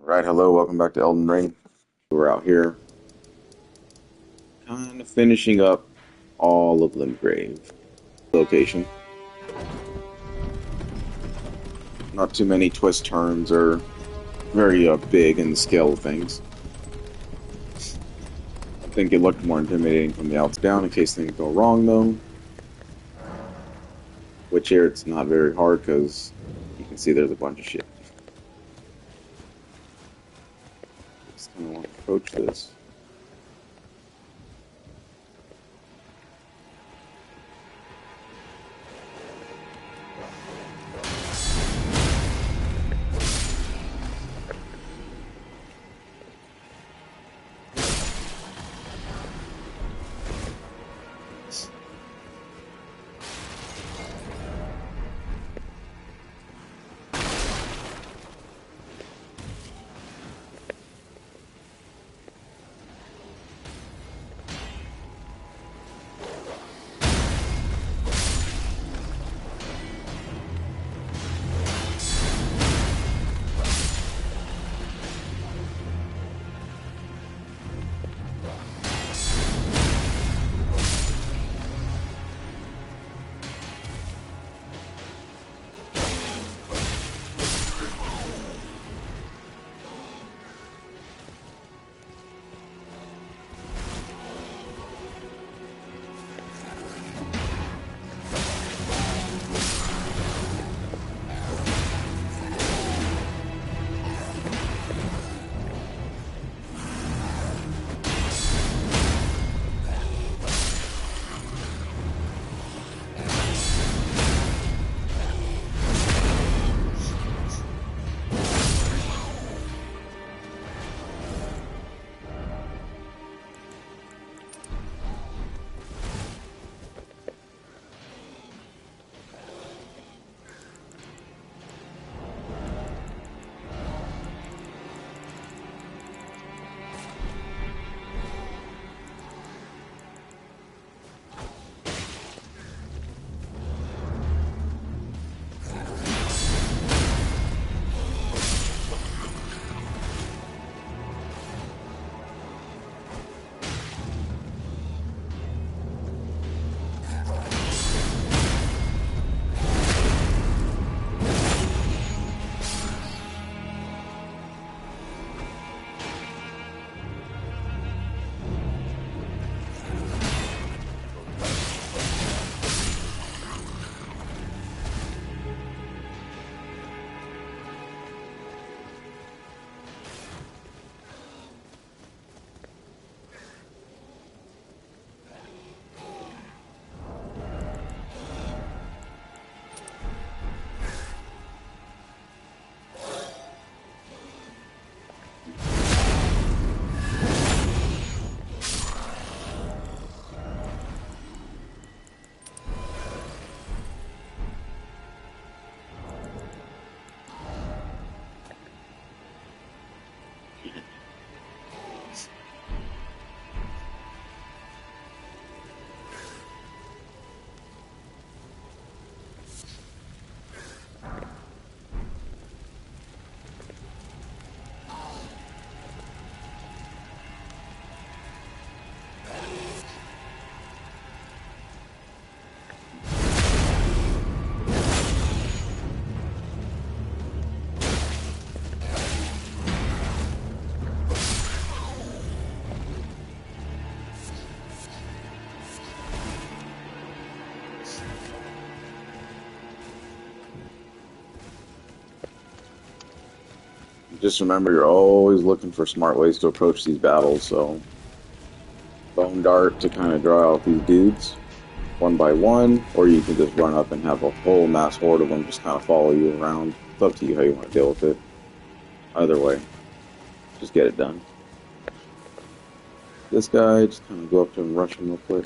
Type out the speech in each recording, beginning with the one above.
Alright, hello, welcome back to Elden Ring. We're out here, kind of finishing up all of Limgrave location. Not too many twists, turns, or very big in the scale of things. I think it looked more intimidating from the outside down in case things go wrong, though. Which here it's not very hard because you can see there's a bunch of shit. Just kind of want to approach this. Just remember, you're always looking for smart ways to approach these battles, so bone dart to kind of draw out these dudes one by one, or you can just run up and have a whole mass horde of them just kind of follow you around. It's up to you how you want to deal with it. Either way, just get it done. This guy, just kind of go up to him and rush him real quick.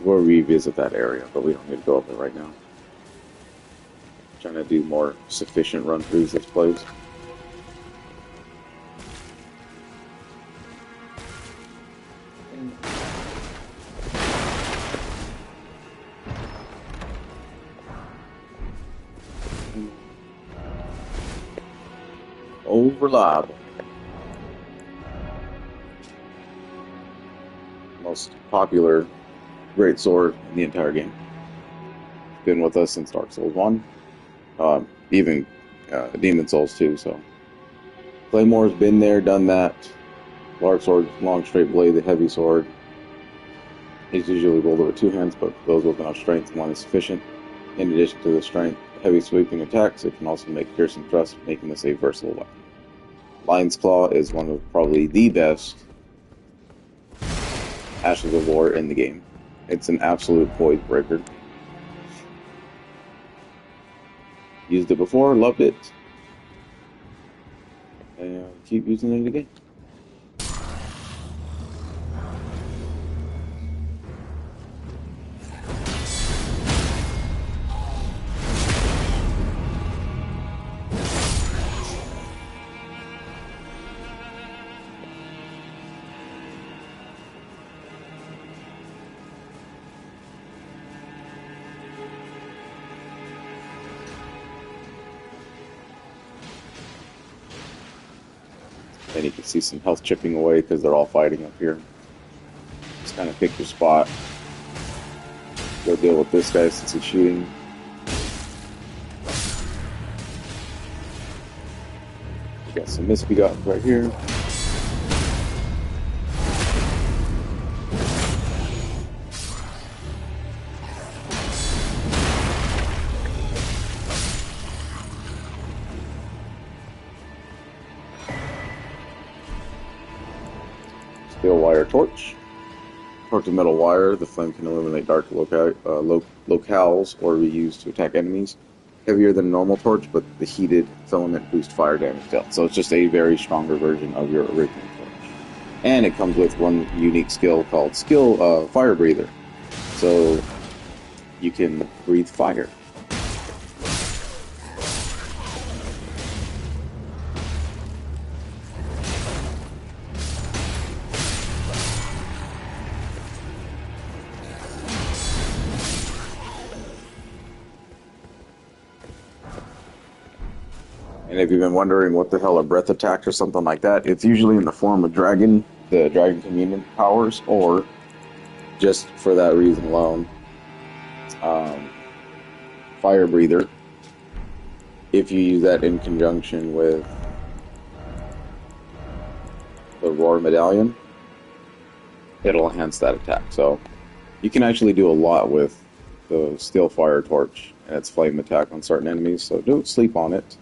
We'll revisit that area, but we don't need to go up there right now. Trying to do more sufficient run-throughs this place. Reliable. Most popular great sword in the entire game. Been with us since Dark Souls 1. Even Demon Souls 2, so. Claymore's been there, done that. Large sword, long straight blade, the heavy sword. It's usually wielded with two hands, but for those with enough strength, one is sufficient. In addition to the strength, heavy sweeping attacks, it can also make piercing thrust, making this a versatile weapon. Lion's Claw is one of probably the best Ashes of War in the game. It's an absolute poise breaker. Used it before, loved it, and keep using it again. And you can see some health chipping away because they're all fighting up here. Just kind of pick your spot. Go deal with this guy since he's shooting. We got some misbegotten right here. Steel wire torch. Torch of metal wire. The flame can illuminate dark locales or be used to attack enemies. Heavier than a normal torch, but the heated filament boosts fire damage dealt. So it's just a very stronger version of your original torch. And it comes with one unique skill called Fire Breather. So you can breathe fire. And if you've been wondering what the hell a breath attack or something like that, it's usually in the form of dragon, the dragon communion powers, or just for that reason alone, fire breather. If you use that in conjunction with the roar medallion, it'll enhance that attack. So you can actually do a lot with the steel fire torch and its flame attack on certain enemies. So don't sleep on it.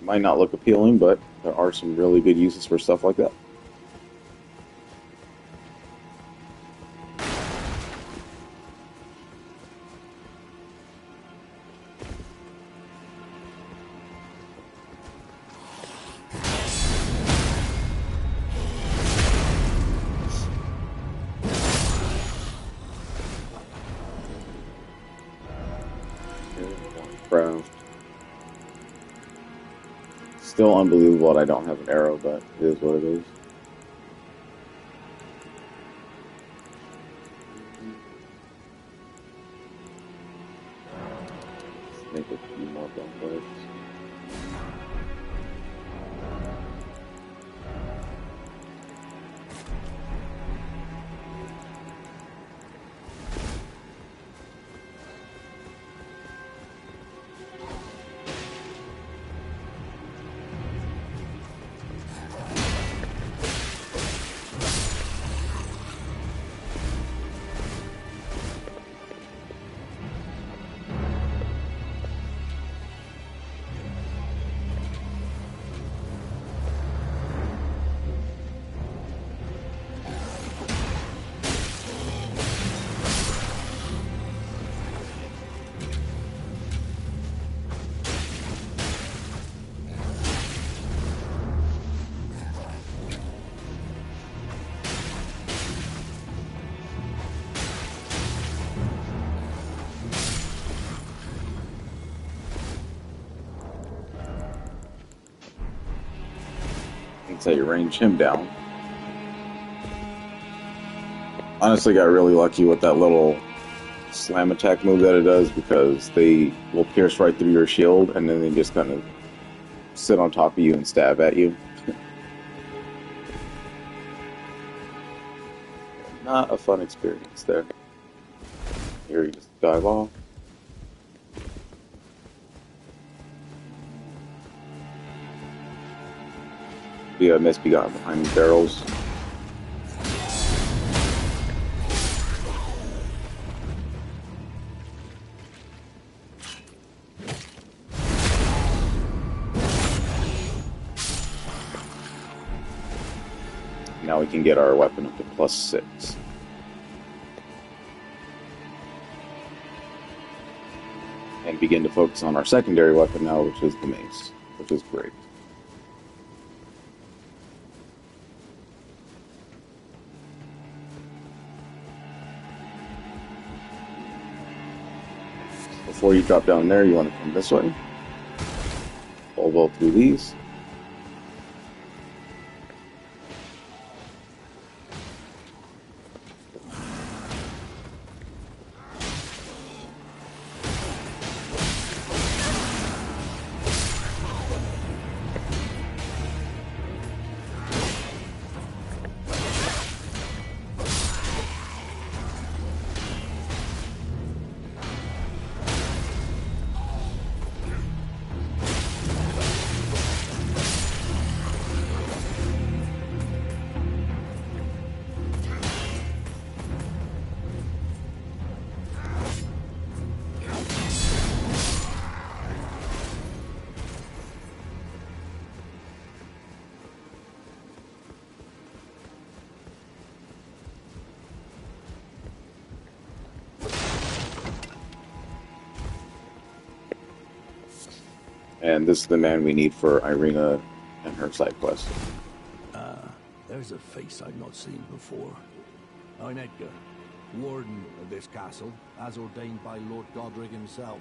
Might not look appealing, but there are some really good uses for stuff like that. Craft. Still unbelievable that I don't have an arrow, but it is what it is. Let's make a few more bumpers. That's how you range him down. Honestly, got really lucky with that little slam attack move that it does, because they will pierce right through your shield and then they just kind of sit on top of you and stab at you. Not a fun experience there. Here you just dive off. We have Misbegotten behind the barrels. Now we can get our weapon up to +6. And begin to focus on our secondary weapon now, which is the mace, which is great. Before you drop down there, you want to come this way. Elbow through these. And this is the man we need for Irina and her side quest. There's a face I've not seen before. I'm Edgar, warden of this castle, as ordained by Lord Godric himself.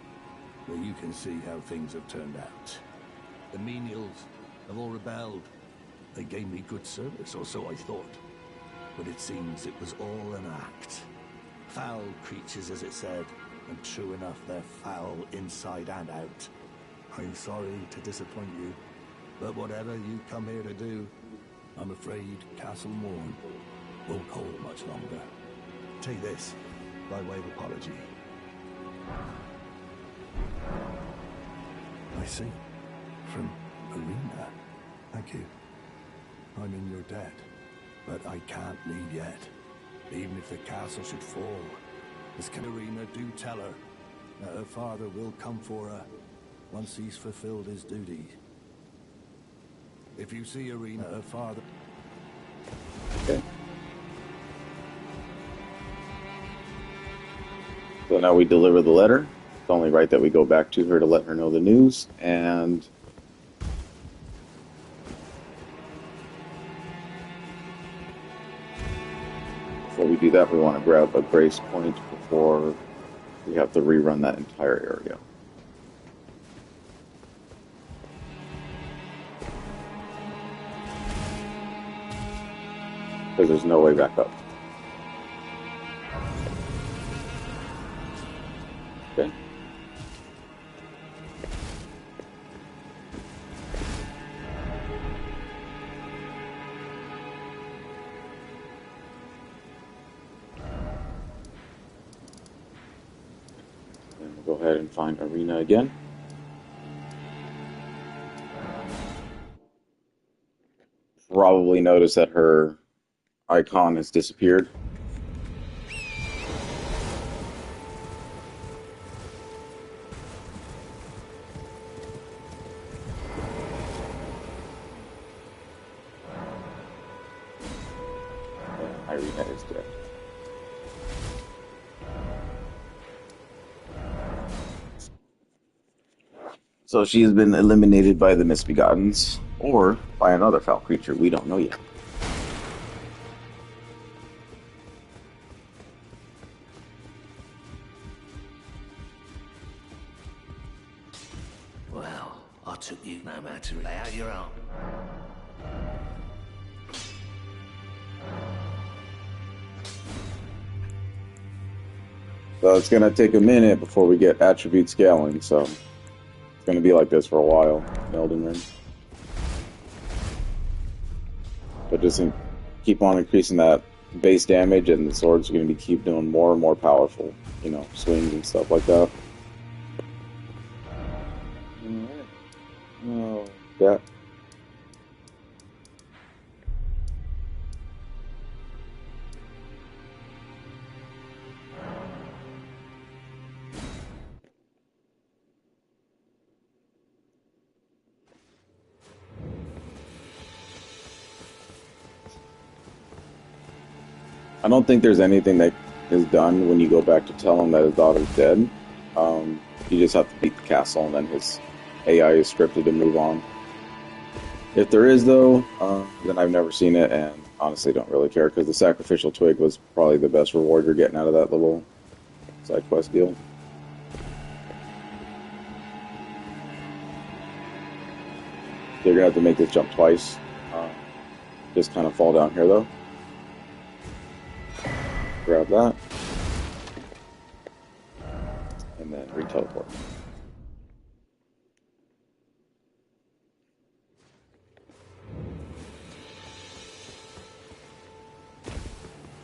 But you can see how things have turned out. The menials have all rebelled. They gave me good service, or so I thought. But it seems it was all an act. Foul creatures, as it said, and true enough, they're foul inside and out. I'm sorry to disappoint you, but whatever you come here to do, I'm afraid Castle Morn won't hold much longer. Take this, by way of apology. I see. From Irina. Thank you. I'm in your debt, but I can't leave yet. Even if the castle should fall, this Irina, do tell her that her father will come for her once he's fulfilled his duty. If you see Irina, her father... Okay. So now we deliver the letter. It's only right that we go back to her to let her know the news, and... before we do that, we want to grab a grace point before we have to rerun that entire area. Because there's no way back up. Okay. And we'll go ahead and find Irina again. Probably notice that her icon has disappeared. And Irina is dead. So she has been eliminated by the Misbegottens, or by another foul creature we don't know yet. Well, I took you no matter how you're on. So it's gonna take a minute before we get attribute scaling, so it's gonna be like this for a while in Elden Ring. But just keep on increasing that base damage, and the swords are gonna be keep doing more and more powerful, you know, swings and stuff like that. Alright. Oh, yeah. I don't think there's anything that is done when you go back to tell him that his daughter's dead. You just have to beat the castle, and then his AI is scripted to move on. If there is, though, then I've never seen it, and honestly don't really care, because the sacrificial twig was probably the best reward you're getting out of that little side quest deal. You're going to have to make this jump twice. Just kind of fall down here, though. Grab that. And then re-teleport.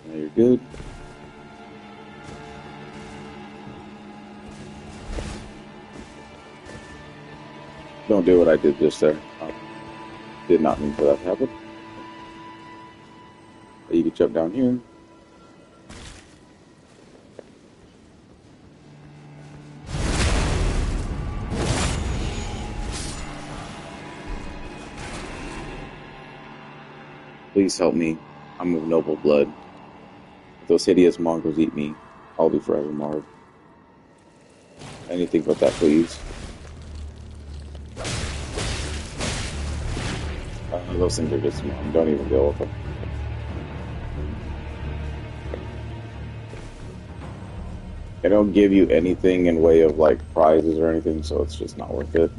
Now you're good. Don't do what I did just there. Did not mean for that to happen. But you can jump down here. Please help me. I'm of noble blood. If those hideous mongrels eat me, I'll be forever marred. Anything but that, please. Those things are just annoying. Don't even deal with them. They don't give you anything in way of like prizes or anything, so it's just not worth it.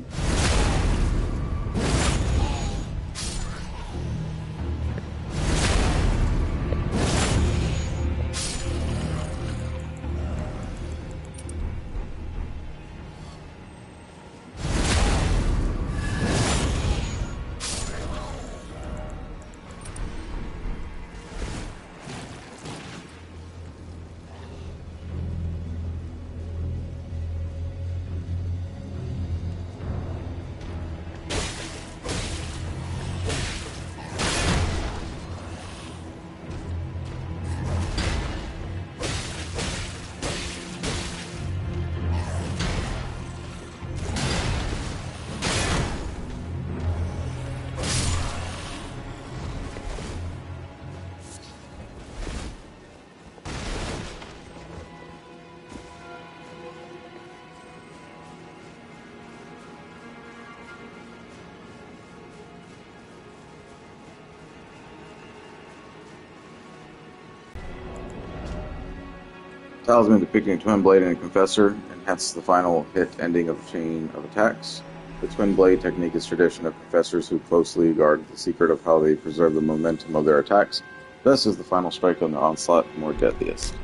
Talisman depicting a twin blade and a confessor, and hence the final hit ending of a chain of attacks. The twin blade technique is tradition of confessors who closely guard the secret of how they preserve the momentum of their attacks. Thus is the final strike on the onslaught more deadliest.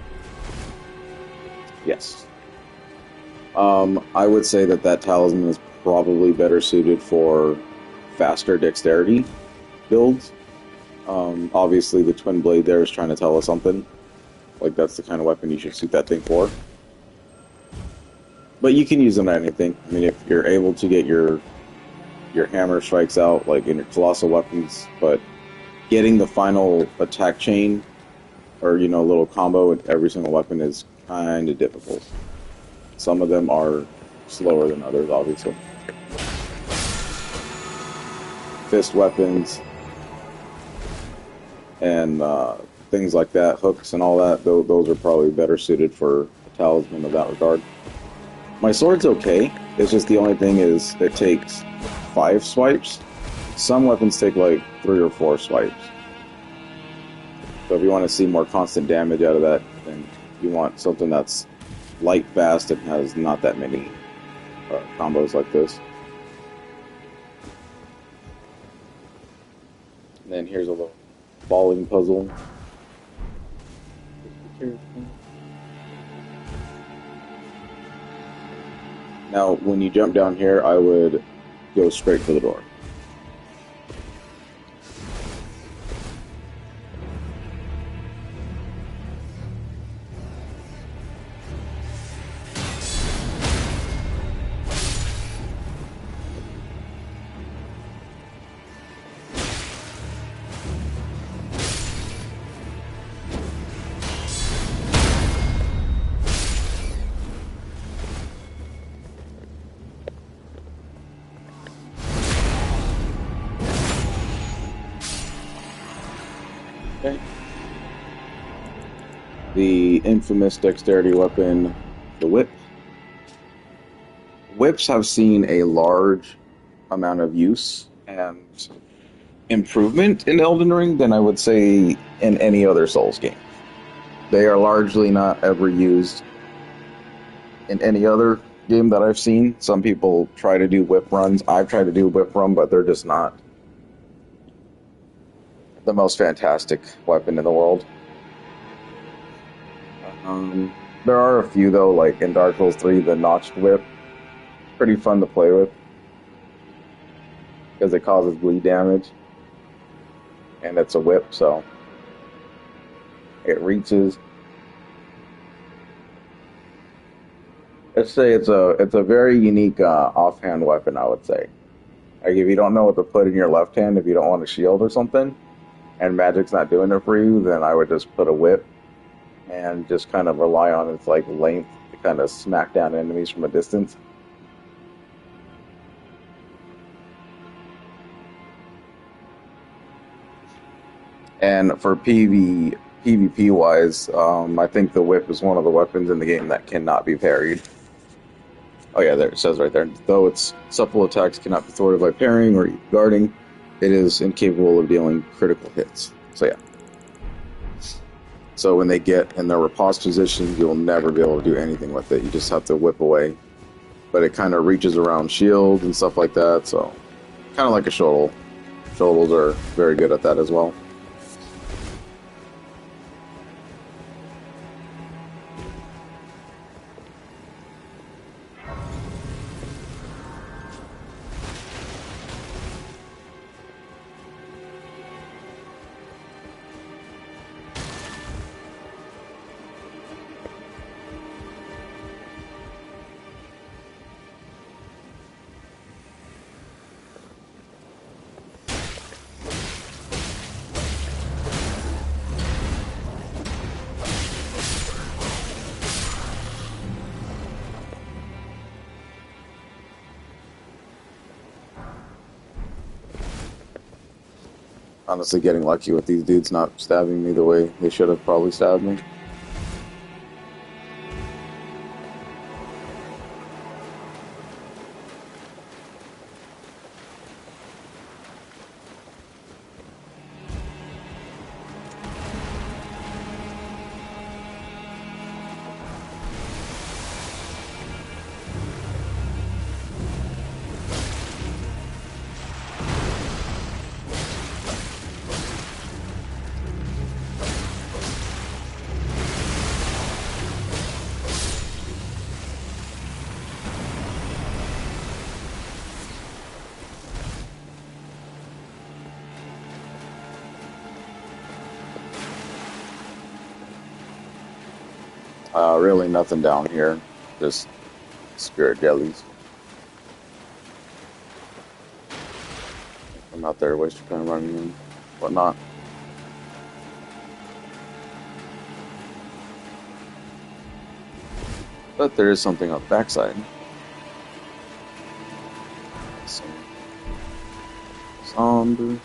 Yes. I would say that talisman is probably better suited for faster dexterity builds. Obviously, the twin blade there is trying to tell us something. Like, that's the kind of weapon you should suit that thing for. But you can use them at anything. I mean, if you're able to get your hammer strikes out, like in your colossal weapons, but getting the final attack chain, or, you know, little combo with every single weapon is kind of difficult. Some of them are slower than others, obviously. Fist weapons and things like that, hooks and all that, those are probably better suited for a talisman of that regard. My sword's okay, it's just the only thing is it takes 5 swipes. Some weapons take like 3 or 4 swipes. So if you want to see more constant damage out of that, then you want something that's light, fast, and has not that many combos like this. And then here's a little falling puzzle. Now, when you jump down here, I would go straight for the door. Okay. The infamous dexterity weapon, the whip. Whips have seen a large amount of use and improvement in Elden Ring than I would say in any other Souls game. They are largely not ever used in any other game that I've seen. Some people try to do whip runs. I've tried to do whip run, but they're just not the most fantastic weapon in the world. There are a few though, like in Dark Souls 3, the notched whip. Pretty fun to play with because it causes bleed damage, and it's a whip, so it reaches. Let's say it's a very unique offhand weapon, I would say. Like if you don't know what to put in your left hand, if you don't want a shield or something, and magic's not doing it for you, then I would just put a whip and just kind of rely on its like length to kind of smack down enemies from a distance. And for PvP wise, I think the whip is one of the weapons in the game that cannot be parried. Oh yeah, there it says right there. Though its supple attacks cannot be thwarted by parrying or guarding, it is incapable of dealing critical hits. So yeah. So when they get in their riposte position, you'll never be able to do anything with it. You just have to whip away. But it kind of reaches around shields and stuff like that, so kind of like a shovel. Shovels are very good at that as well. Honestly, getting lucky with these dudes not stabbing me the way they should have probably stabbed me. Really nothing down here, just spirit jellies. I'm out there wasting time running in, whatnot. But there is something on the backside. Some somber.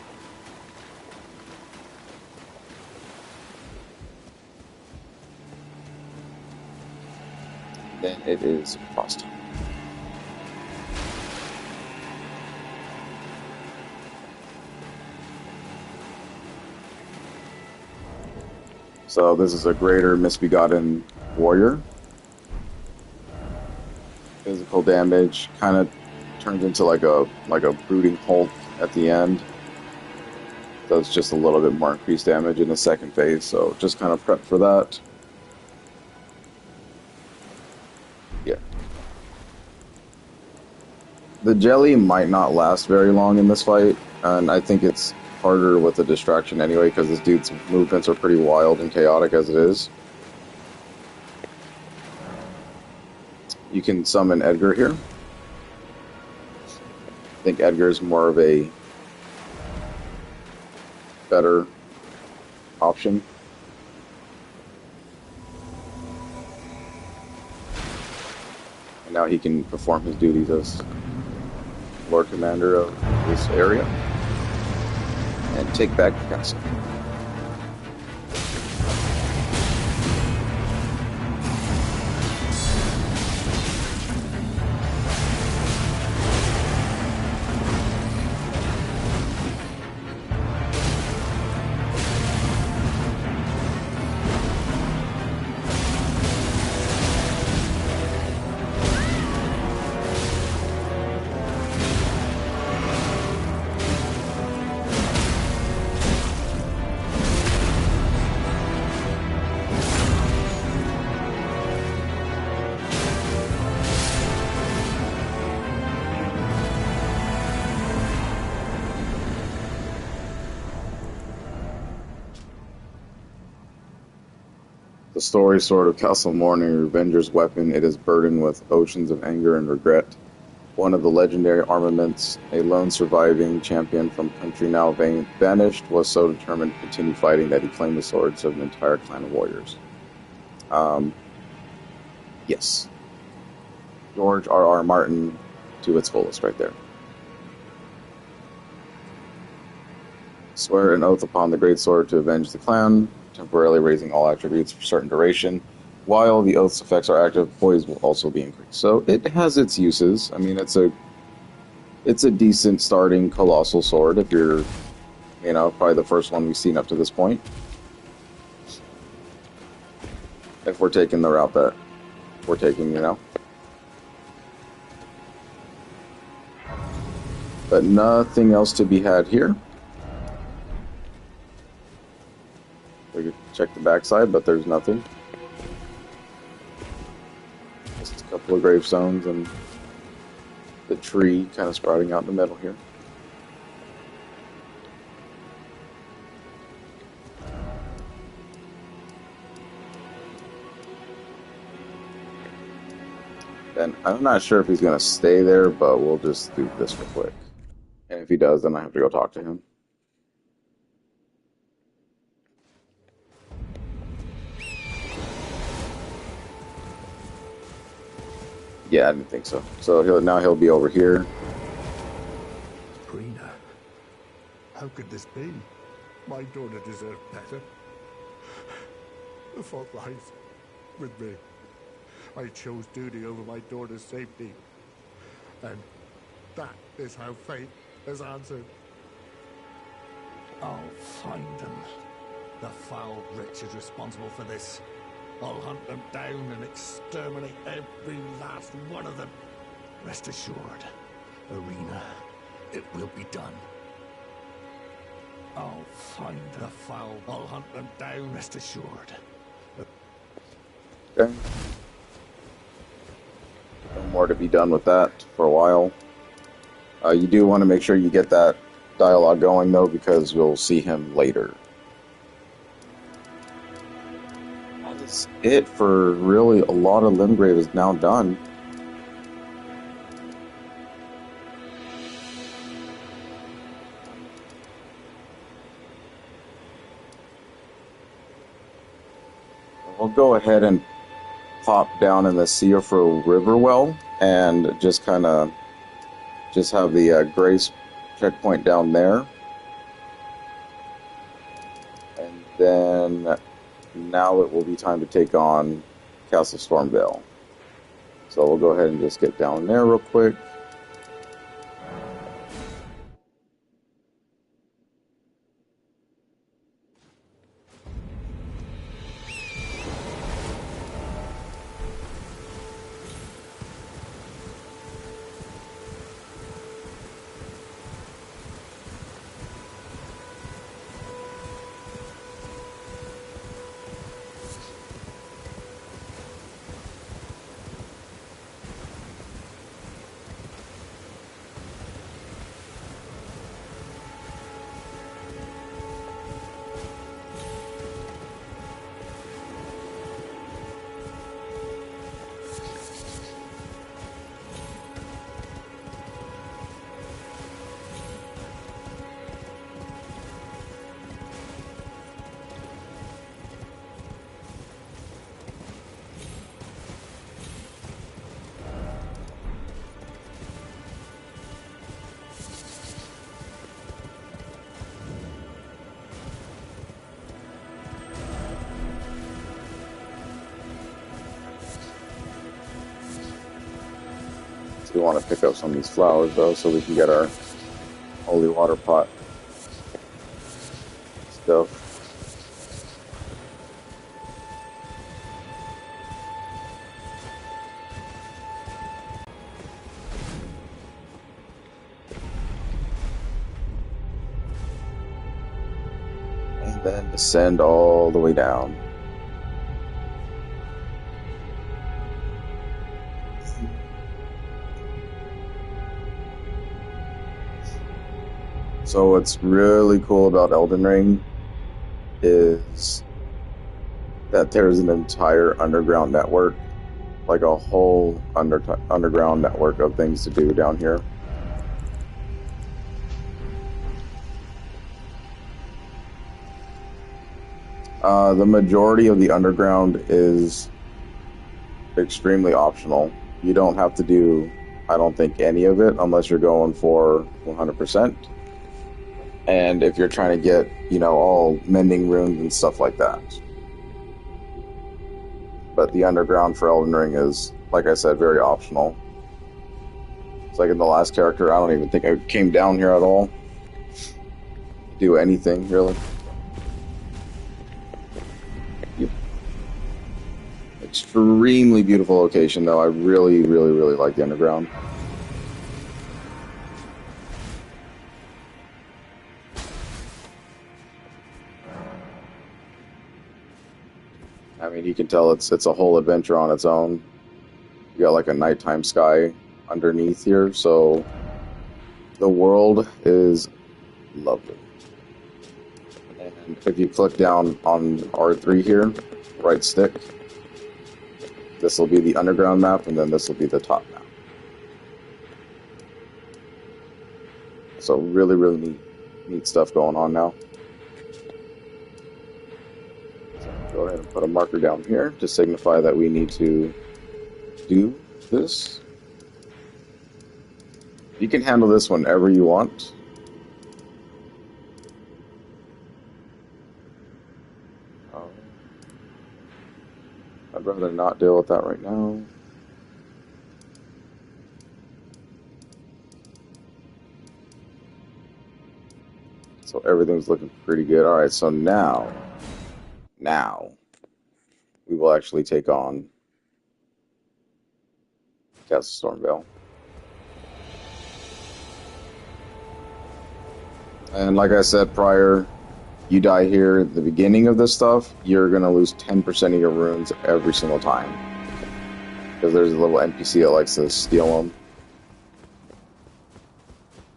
Then it is frost. So this is a greater misbegotten warrior. Physical damage kind of turns into like a brooding Hulk at the end. Does just a little bit more increased damage in the second phase, so just kind of prep for that. Yeah. The jelly might not last very long in this fight, and I think it's harder with the distraction anyway, because this dude's movements are pretty wild and chaotic as it is. You can summon Edgar here. I think Edgar is more of a better option. And now he can perform his duties as Lord Commander of this area and take back the castle. The story sword of Castle Morning, Revenger's weapon, it is burdened with oceans of anger and regret. One of the legendary armaments, a lone surviving champion from country now vanished, was so determined to continue fighting that he claimed the swords of an entire clan of warriors. Yes. George R.R. Martin to its fullest right there. Swear an oath upon the great sword to avenge the clan, temporarily raising all attributes for a certain duration. While the oath's effects are active, poise will also be increased. So it has its uses. I mean, it's a decent starting colossal sword if you're, probably the first one we've seen up to this point. If we're taking the route that we're taking, But nothing else to be had here. We could check the backside, but there's nothing. Just a couple of gravestones and the tree kind of sprouting out in the middle here. And I'm not sure if he's going to stay there, but we'll just do this real quick. And if he does, then I have to go talk to him. Yeah, I didn't think so. So he'll be over here. Rena, how could this be? My daughter deserved better. The fault lies with me. I chose duty over my daughter's safety. And that is how fate has answered. I'll find them. The foul wretch is responsible for this. I'll hunt them down and exterminate every last one of them. Rest assured, Arena, it will be done. I'll find the foul. I'll hunt them down. Rest assured. Okay. No more to be done with that for a while. You do want to make sure you get that dialogue going, though, because you'll see him later. That's it for really a lot of Limgrave is now done. We'll go ahead and pop down in the Seafro River well and just kind of have the Grace checkpoint down there. And then now it will be time to take on Castle Stormvale. So we'll go ahead and just get down there real quick. We want to pick up some of these flowers though, so we can get our holy water pot stuff. And then descend all the way down. So what's really cool about Elden Ring is that there's an entire underground network, like a whole underground network of things to do down here. The majority of the underground is extremely optional. You don't have to do, I don't think, any of it unless you're going for 100%. And if you're trying to get, all mending runes and stuff like that. But the underground for Elden Ring is, like I said, very optional. It's like in the last character, I don't even think I came down here at all. Do anything, really. Yep. Extremely beautiful location, though. I really, really, really like the underground. I mean, you can tell it's a whole adventure on its own. You got like a nighttime sky underneath here, so the world is lovely. And if you click down on R3 here, right stick, this will be the underground map, and then this will be the top map. So really, really neat stuff going on now. Go ahead and put a marker down here to signify that we need to do this. You can handle this whenever you want. I'd rather not deal with that right now. So everything's looking pretty good. All right, so now we will actually take on Castle Stormvale. And like I said prior, you die here at the beginning of this stuff, you're going to lose 10% of your runes every single time. Because there's a little NPC that likes to steal them.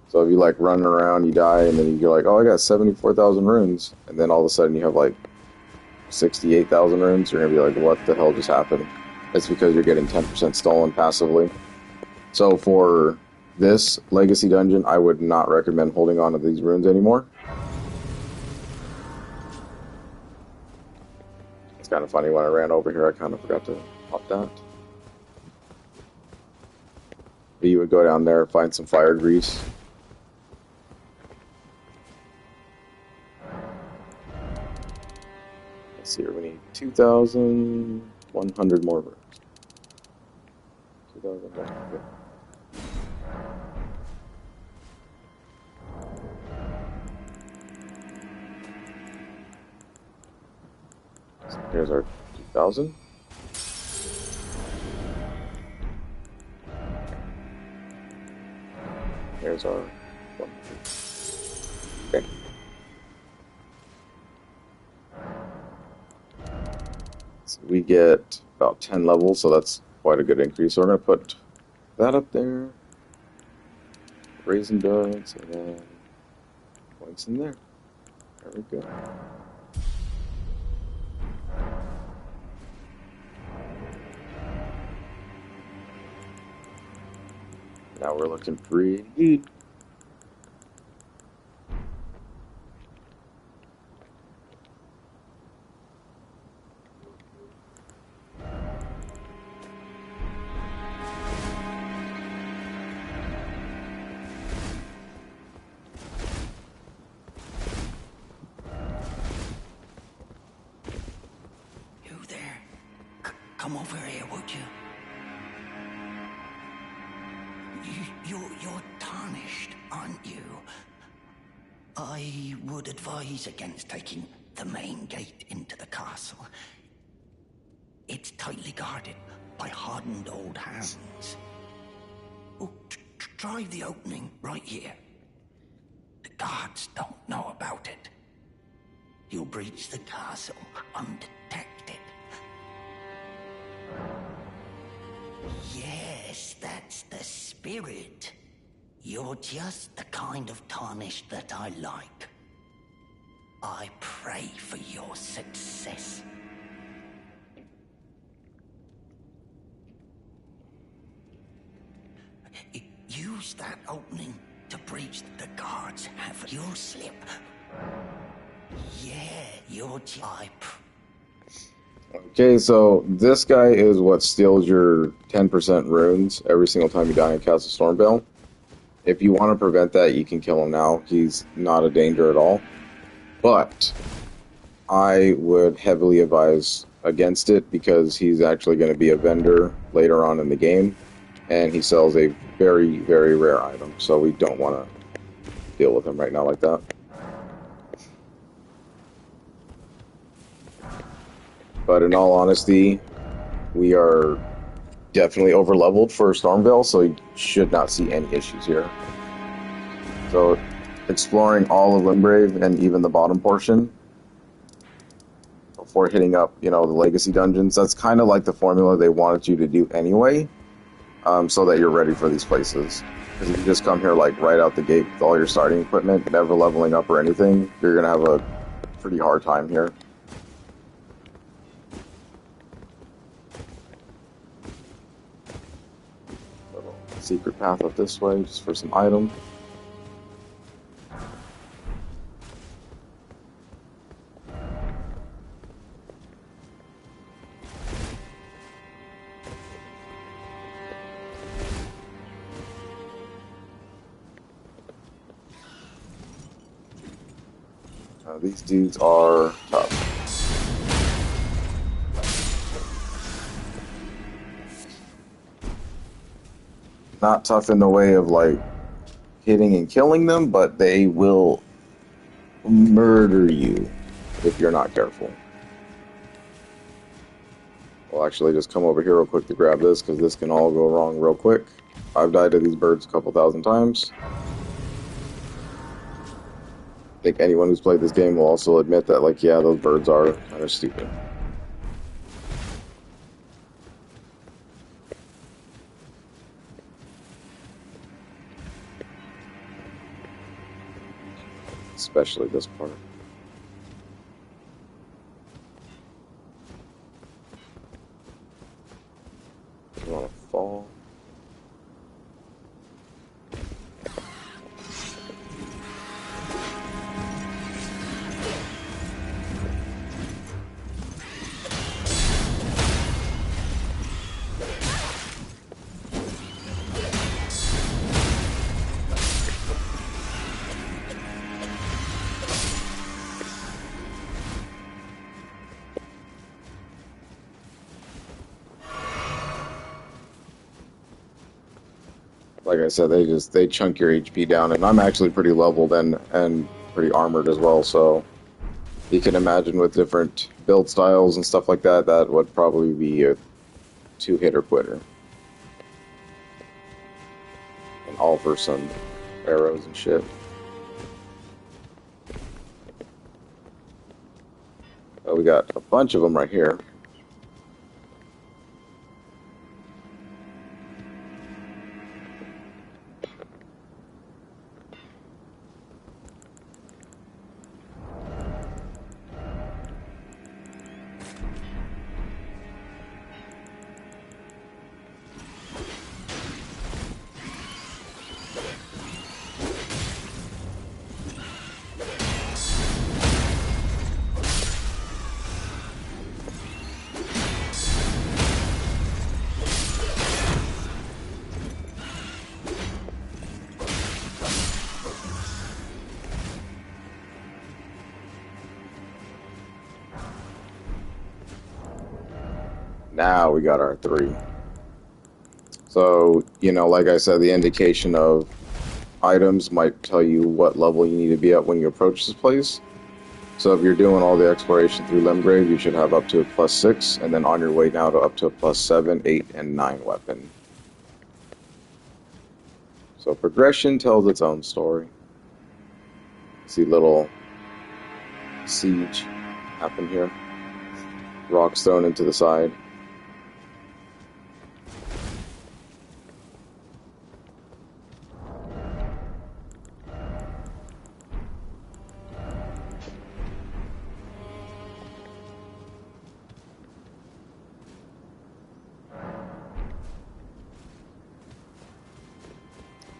So if you like running around, you die, and then you're like, oh, I got 74,000 runes. And then all of a sudden you have like 68,000 runes, you're going to be like, what the hell just happened? It's because you're getting 10% stolen passively. So for this Legacy Dungeon, I would not recommend holding on to these runes anymore. It's kind of funny, when I ran over here, I kind of forgot to pop that. But you would go down there, find some fire grease. Let's see here, we need 2,100 more runes. 2,100. So here's our 2,000. Here's our 100. Okay. So we get about 10 levels, so that's quite a good increase. So we're going to put that up there. Raisin buds, and then points in there. There we go. Now we're looking pretty good. You there? Come over here, would you? You're tarnished, aren't you? I would advise against taking the main gate into the castle. It's tightly guarded by hardened old hands. Oh, try the opening right here. The guards don't know about it. You'll breach the castle undetected. Yes, that's the spirit. You're just the kind of tarnished that I like. I pray for your success. Use that opening to breach the guards. You'll slip. Yeah, Okay, so this guy is what steals your 10% runes every single time you die in Castle Stormveil. If you want to prevent that, you can kill him now. He's not a danger at all. But I would heavily advise against it because he's actually going to be a vendor later on in the game. And he sells a very, very rare item. So we don't want to deal with him right now like that. But in all honesty, we are definitely over-leveled for Stormveil, so you should not see any issues here. So, exploring all of Limgrave and even the bottom portion before hitting up, the Legacy dungeons, that's kind of like the formula they wanted you to do anyway, so that you're ready for these places. Because if you just come here like right out the gate with all your starting equipment, never leveling up or anything, you're going to have a pretty hard time here. Secret path up this way, just for some item. These dudes are tough. Not tough in the way of like hitting and killing them, but they will murder you if you're not careful. We'll actually just come over here real quick to grab this because this can all go wrong real quick. I've died to these birds a couple thousand times. I think anyone who's played this game will also admit that, like, yeah, those birds are kind of stupid. Especially this part. You want to fall? Like I said, they chunk your HP down, and I'm actually pretty leveled and pretty armored as well, so you can imagine with different build styles and stuff like that, that would probably be a two-hitter quitter. And all for some arrows and shit. Oh, we got a bunch of them right here. Now we got our 3. So, you know, like I said, the indication of items might tell you what level you need to be at when you approach this place. So if you're doing all the exploration through Limgrave, you should have up to a +6, and then on your way now to up to a +7, 8, and 9 weapon. So progression tells its own story. See little siege happen here. Rocks thrown into the side.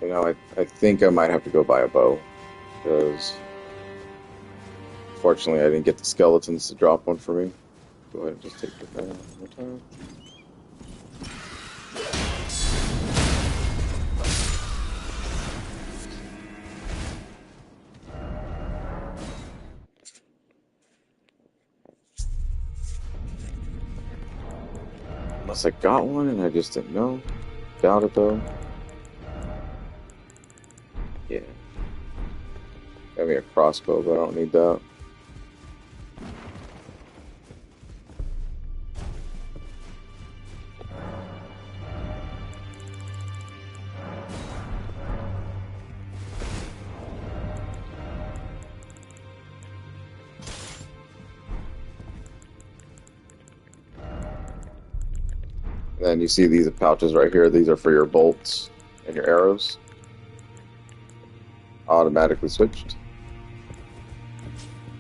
You know, I think I might have to go buy a bow, because fortunately I didn't get the skeletons to drop one for me. Go ahead and just take the bow one more time. Unless I got one and I just didn't know. Doubt it though. Yeah. Got me a crossbow, but I don't need that. And then you see these pouches right here. These are for your bolts and your arrows. Automatically switched.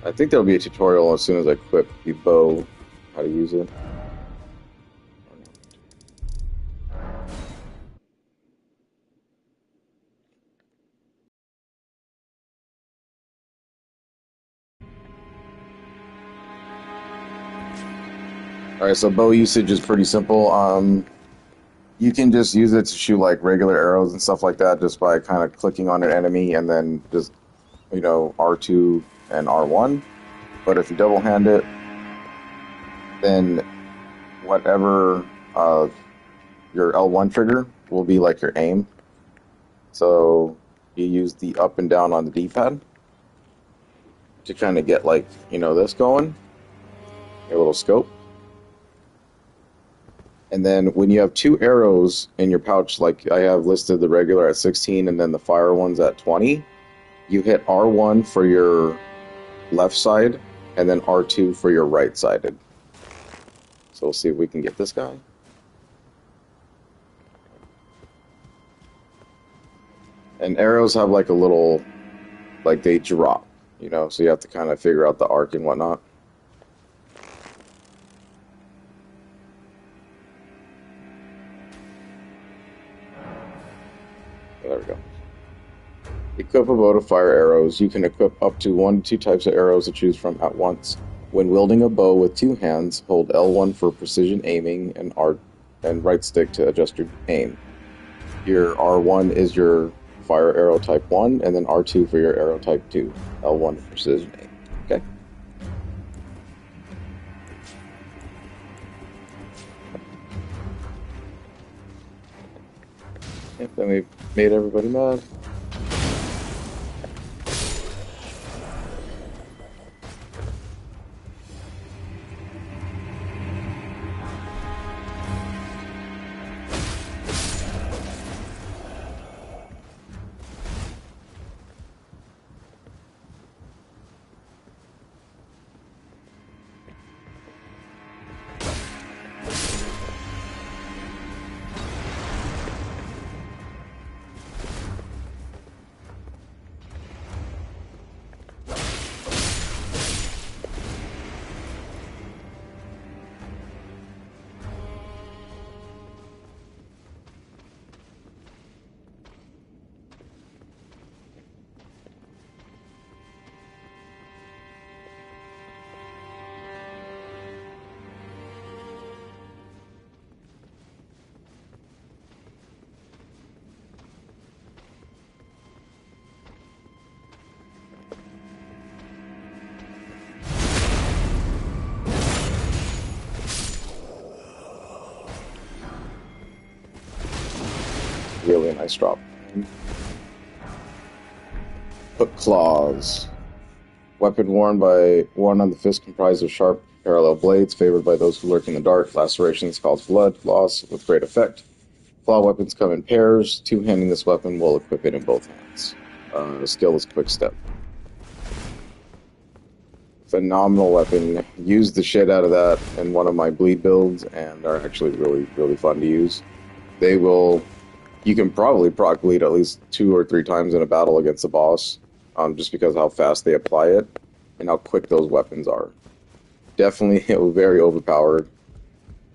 I think there'll be a tutorial as soon as I equip the bow, how to use it. Alright, so bow usage is pretty simple. You can just use it to shoot like regular arrows and stuff like that just by kind of clicking on an enemy and then just, you know, R2 and R1. But if you double hand it, then whatever your L1 trigger will be like your aim. So you use the up and down on the D-pad to kind of get like, you know, this going, your little scope. And then when you have two arrows in your pouch, like I have listed the regular at 16 and then the fire ones at 20, you hit R1 for your left side and then R2 for your right sided. So we'll see if we can get this guy. And arrows have like a little, like they drop, you know, so you have to kind of figure out the arc and whatnot. There we go. Equip a bow to fire arrows. You can equip up to 1 to 2 types of arrows to choose from at once. When wielding a bow with 2 hands, hold L1 for precision aiming and R and right stick to adjust your aim. Your R1 is your fire arrow type 1, and then R2 for your arrow type 2. L1 for precision aim. Okay. Yep, then we've made everybody mad. really nice drop. Hook claws. Weapon worn on the fist comprised of sharp parallel blades, favored by those who lurk in the dark. Lacerations cause blood loss with great effect. Claw weapons come in pairs. Two-handing this weapon will equip it in both hands. The skill is Quick Step. Phenomenal weapon. Used the shit out of that in one of my bleed builds, and are actually really, really fun to use. You can probably proc bleed at least 2 or 3 times in a battle against a boss, just because of how fast they apply it, and how quick those weapons are. Definitely very overpowered,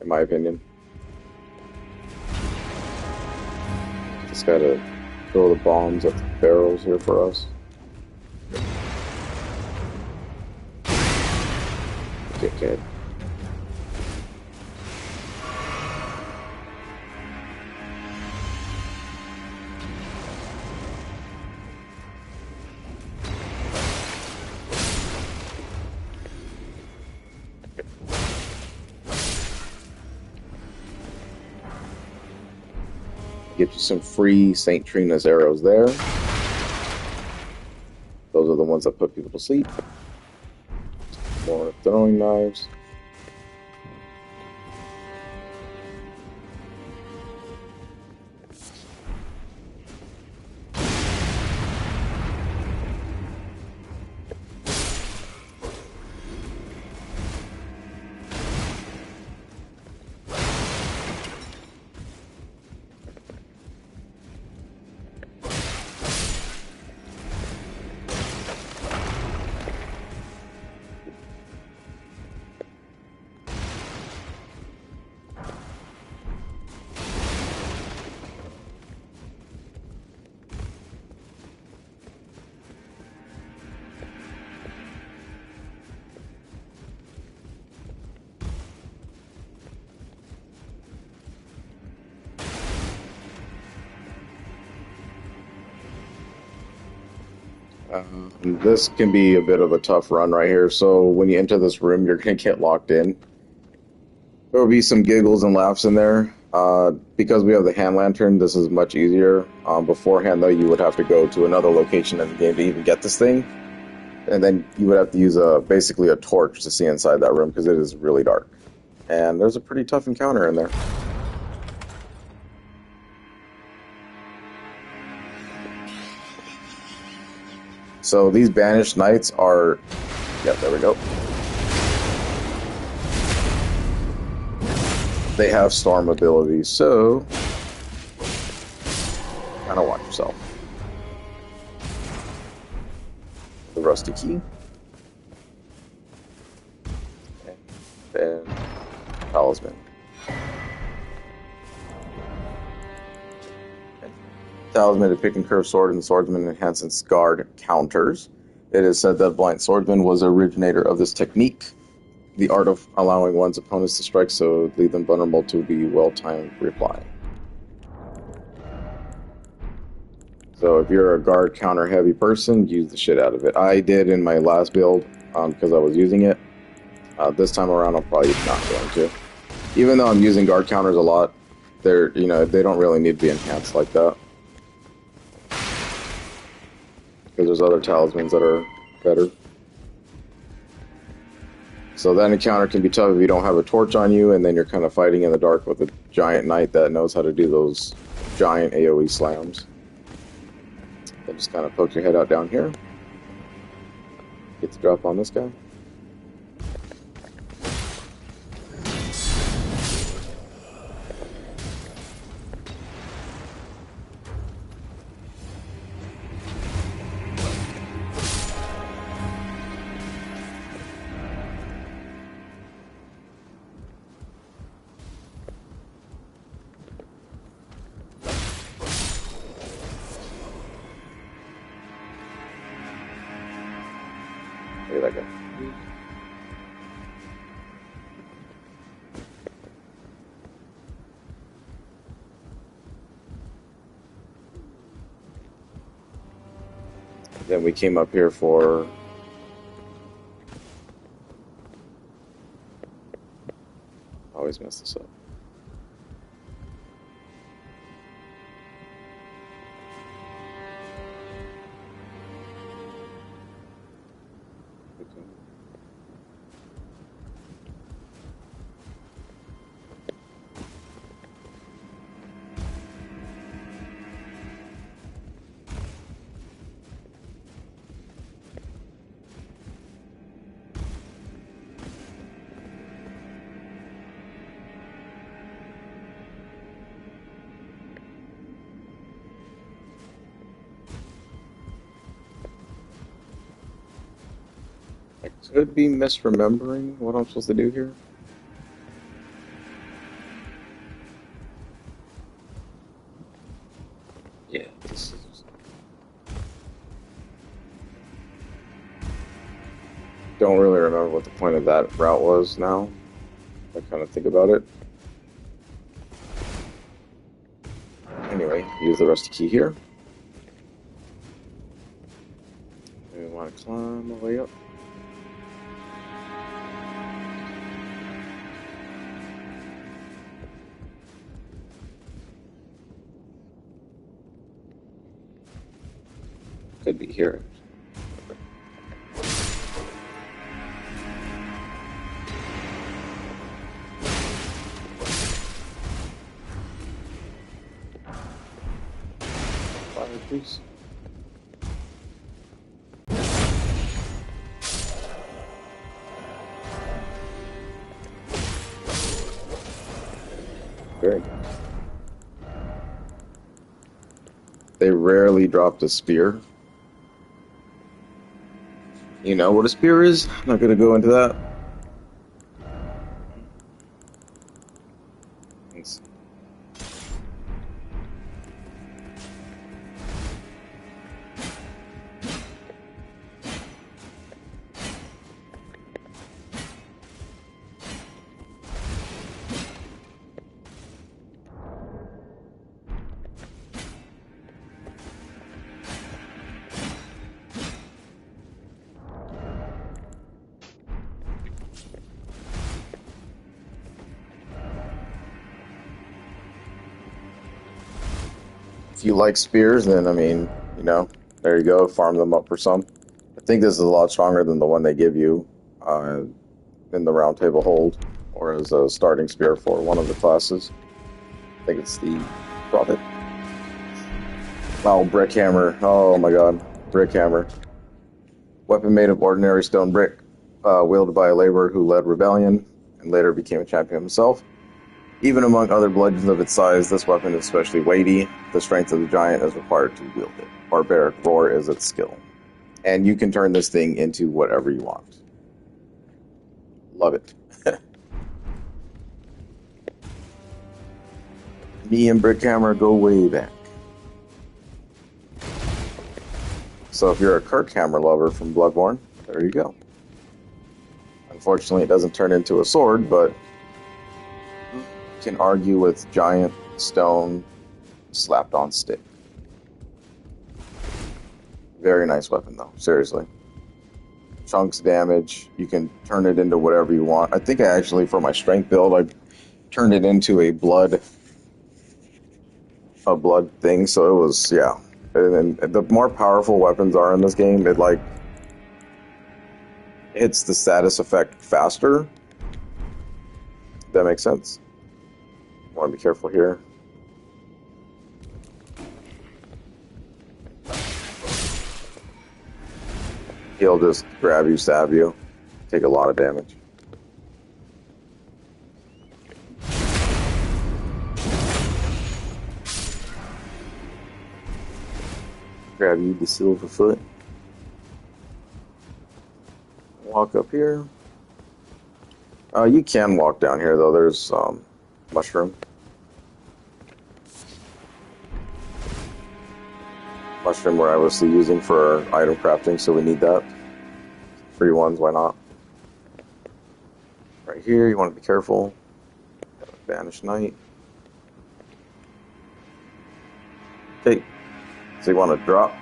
in my opinion. Just gotta throw the bombs at the barrels here for us. Dickhead. Get you some free St. Trina's arrows there. Those are the ones that put people to sleep. More throwing knives. This can be a bit of a tough run right here. So when you enter this room, you're going to get locked in. There will be some giggles and laughs in there. Because we have the hand lantern, this is much easier. Beforehand, though, you would have to go to another location in the game to even get this thing. And then you would have to use basically a torch to see inside that room because it is really dark. And there's a pretty tough encounter in there. So these banished knights are... Yep, there we go. They have storm abilities, so... kind of watch yourself. The rusty key. And talisman. Talisman to pick and curve sword, and swordsman enhances guard counters. It is said that Blind Swordsman was the originator of this technique, the art of allowing one's opponents to strike so leave them vulnerable to be well-timed reply. So if you're a guard counter heavy person, use the shit out of it. I did in my last build because I was using it. This time around, I'm probably not going to. Even though I'm using guard counters a lot, they don't really need to be enhanced like that. Because there's other talismans that are better. So that encounter can be tough if you don't have a torch on you, and then you're kind of fighting in the dark with a giant knight that knows how to do those giant AoE slams. Then just kind of poke your head out down here. Get the drop on this guy. Look at that guy. Then we came up here for always mess this up. I could be misremembering what I'm supposed to do here. Yeah, this is... Don't really remember what the point of that route was now. I kind of think about it. Anyway, use the rusty key here. We want to climb the way up. Could be here. Fire, please. Very good. They rarely dropped a spear. You know what a spear is? I'm not going to go into that. It's- If you like spears, then I mean, you know, there you go. Farm them up for some. I think this is a lot stronger than the one they give you in the round table hold, or as a starting spear for one of the classes. I think it's the Prophet. Oh, brick hammer. Oh my god. Brick hammer. Weapon made of ordinary stone brick, wielded by a laborer who led rebellion and later became a champion himself. Even among other bludgeons of its size, this weapon is especially weighty. The strength of the giant is required to wield it. Barbaric roar is its skill. And you can turn this thing into whatever you want. Love it. Me and Brickhammer go way back. So if you're a Kirkhammer lover from Bloodborne, there you go. Unfortunately, it doesn't turn into a sword, but you can argue with giant stone slapped on stick. Very nice weapon, though. Seriously. Chunks damage. You can turn it into whatever you want. I think I actually, for my strength build, I turned it into a blood thing. So it was, yeah. And the more powerful weapons are in this game, it like hits the status effect faster. That makes sense. Want to be careful here. He'll just grab you, stab you, take a lot of damage. Grab you, the silver foot. Walk up here. You can walk down here though. There's mushroom. Mushroom we're obviously using for item crafting, so we need that. Free ones, why not? Right here, you want to be careful. Vanish Knight. Okay, so you want to drop.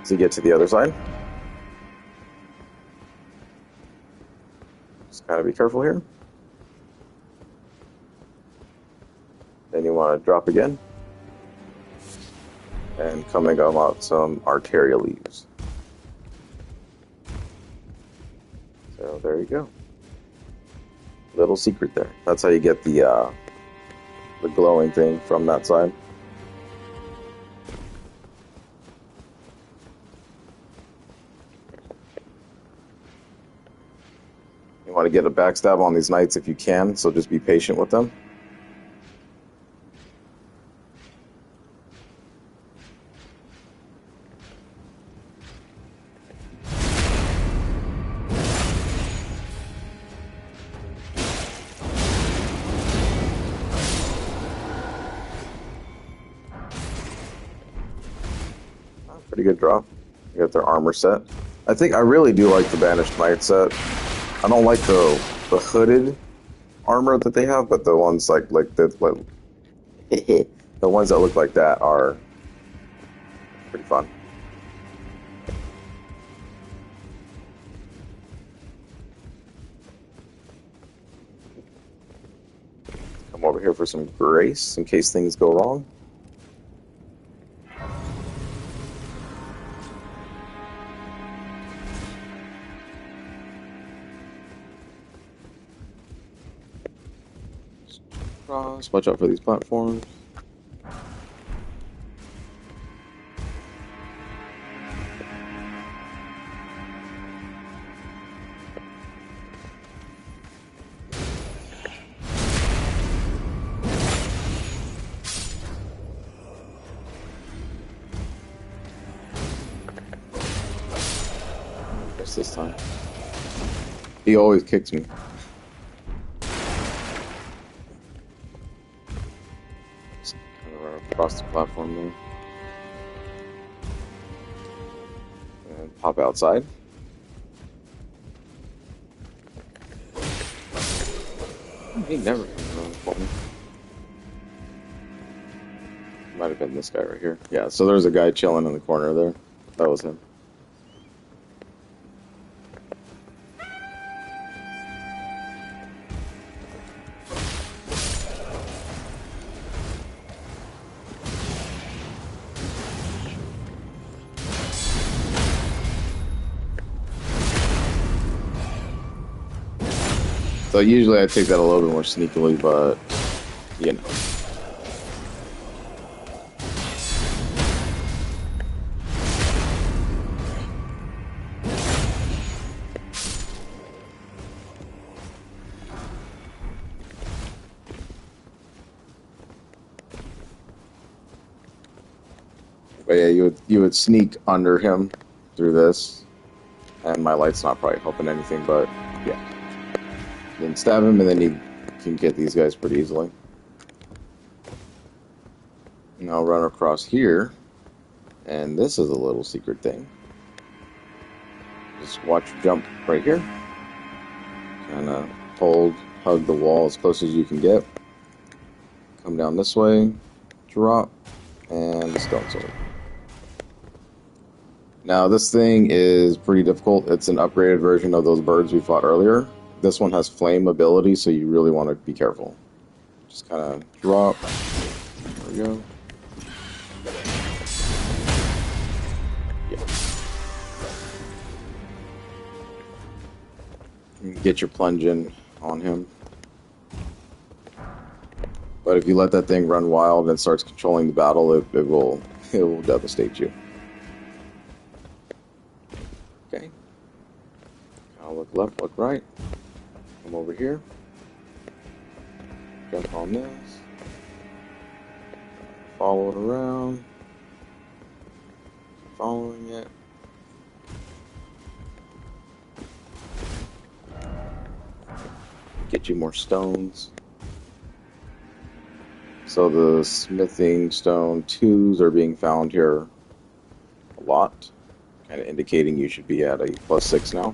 So you get to the other side. Just gotta be careful here. Then you want to drop again. And coming out some arterial leaves. So there you go. Little secret there. That's how you get the glowing thing from that side. You want to get a backstab on these knights if you can, so just be patient with them. pretty good drop. You got their armor set. I think I really do like the Banished Knight set. I don't like the hooded armor that they have, but the ones like the ones that look like that are pretty fun. Come over here for some grace in case things go wrong. Cross. Watch out for these platforms. This time. He always kicks me. Just kind of run across the platform there. And pop outside. He never comes around the corner. Might have been this guy right here. Yeah, so there's a guy chilling in the corner there. That was him. So usually I take that a little bit more sneakily, but you know. But yeah, you would sneak under him through this, and my light's not probably helping anything, but yeah. Then stab him, and then you can get these guys pretty easily. And I'll run across here, and this is a little secret thing. Just watch jump right here. Kind of hug the wall as close as you can get. Come down this way, drop, and stone sword. Now this thing is pretty difficult. It's an upgraded version of those birds we fought earlier. This one has flame ability, so you really want to be careful. Just kind of drop. There we go. Yeah. Get your plunge in on him. But if you let that thing run wild and starts controlling the battle, it will devastate you. Okay. I'll look left, look right. Come over here. Jump on this. Follow it around. Following it. Get you more stones. So the smithing stone 2s are being found here a lot. Kind of indicating you should be at a +6 now.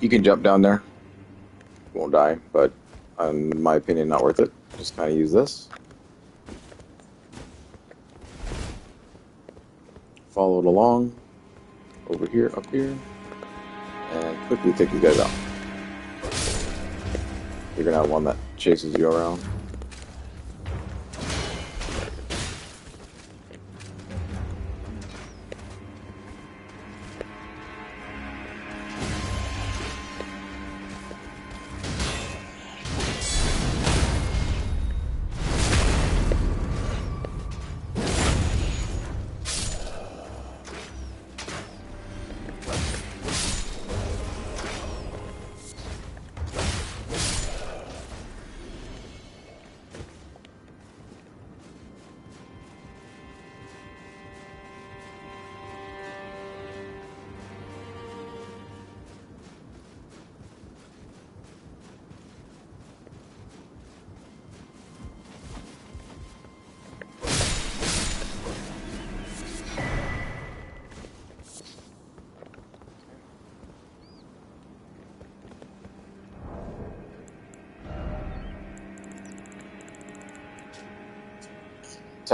You can jump down there. You won't die, but in my opinion, not worth it. Just kind of use this. Follow it along. Over here, up here. And quickly take these guys out. You're going to have one that chases you around.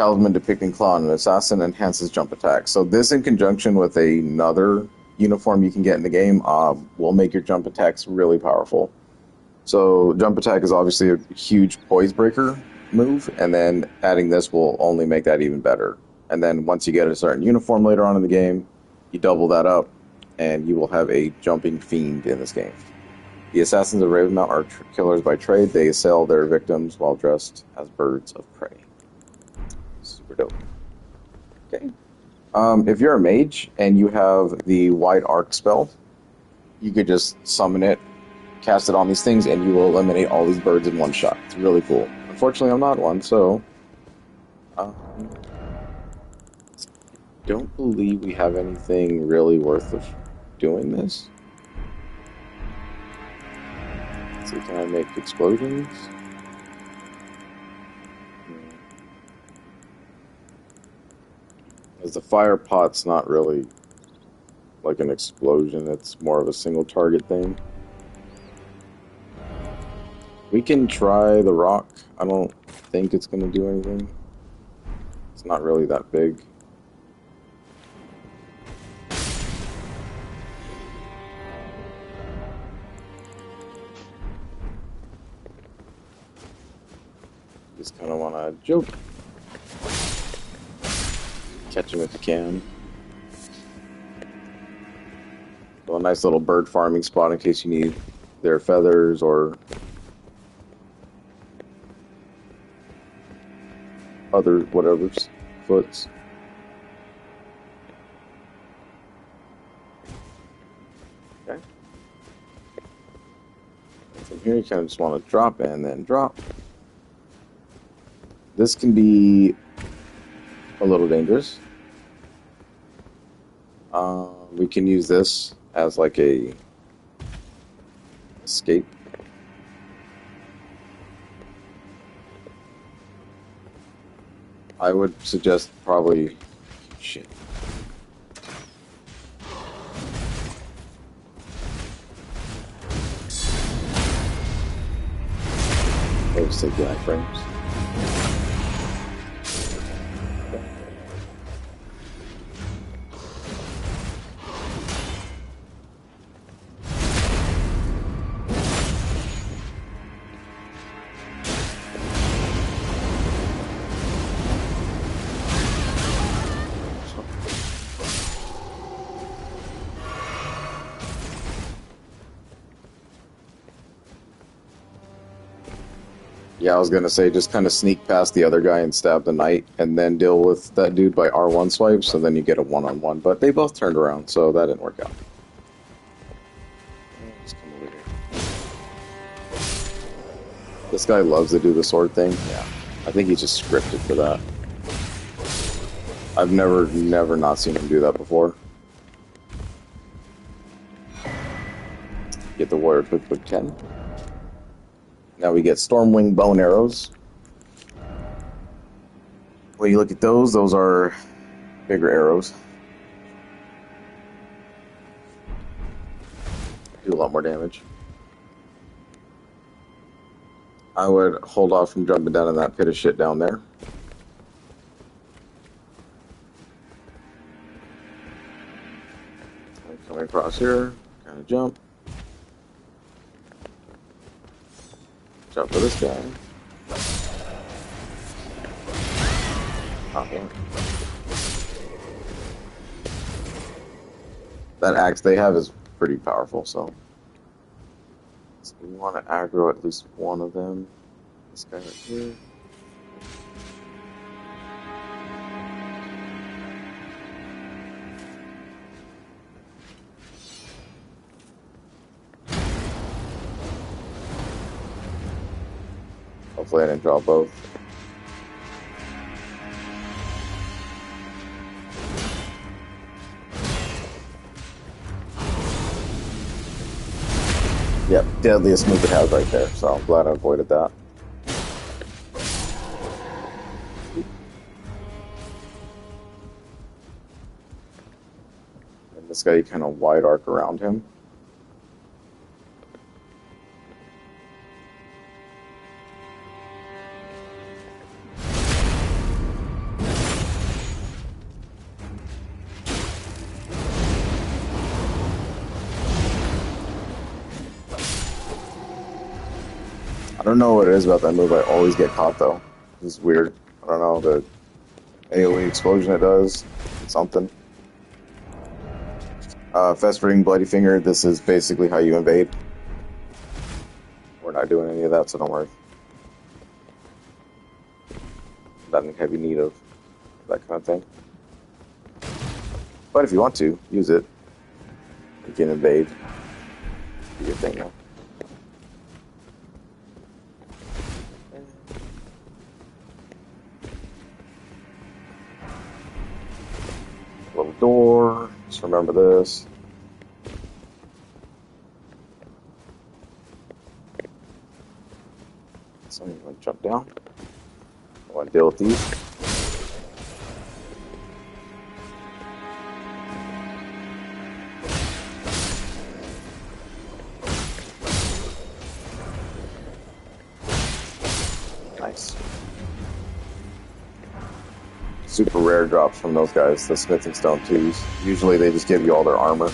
Talisman depicting Claw and an assassin enhances jump attack. So this, in conjunction with another uniform you can get in the game, will make your jump attacks really powerful. So jump attack is obviously a huge poise breaker move, and then adding this will only make that even better. And then once you get a certain uniform later on in the game, you double that up, and you will have a jumping fiend in this game. The assassins of Ravenmount are killers by trade. They assail their victims while dressed as birds of prey. Super dope. Okay. If you're a mage and you have the wide arc spell, you could just summon it, cast it on these things, and you will eliminate all these birds in one shot. It's really cool. Unfortunately, I'm not one, so I don't believe we have anything really worth of doing this. Let's see, can I make explosions? As the fire pot's not really like an explosion, it's more of a single target thing. We can try the rock. I don't think it's going to do anything. It's not really that big. Just kind of want to joke. Catch him if you can. So a nice little bird farming spot in case you need their feathers or other whatever's foots. Okay. From here you kind of just want to drop and then drop. This can be a little dangerous. We can use this as like a escape. I would suggest probably shit. Let's take the iframes. Yeah, I was gonna say just kind of sneak past the other guy and stab the knight, and then deal with that dude by R1 swipe, so then you get a one-on-one. But they both turned around, so that didn't work out. Just come over here. This guy loves to do the sword thing. Yeah, I think he's just scripted for that. I've never not seen him do that before. Get the warrior quick 10. Now we get Stormwing bow and arrows. When you look at those are bigger arrows. Do a lot more damage. I would hold off from jumping down in that pit of shit down there. Coming across here, kind of jump. Jump for this guy. Okay. That axe they have is pretty powerful, so we want to aggro at least one of them. This guy right here. Hopefully I didn't draw both. Yep, deadliest move it has right there, so I'm glad I avoided that. And this guy, you kind of wide arc around him. I don't know what it is about that move. I always get caught though. This is weird. I don't know the AoE explosion it does. It's something. Festering Bloody Finger. This is basically how you invade. We're not doing any of that, so don't worry. Not in heavy need of that kind of thing. But if you want to use it, you can invade. Do your thing now. Little door. Just remember this. So I'm going to jump down. I want to deal with these. Nice. Super rare drops from those guys, the Smithing Stone 2s. Usually they just give you all their armor.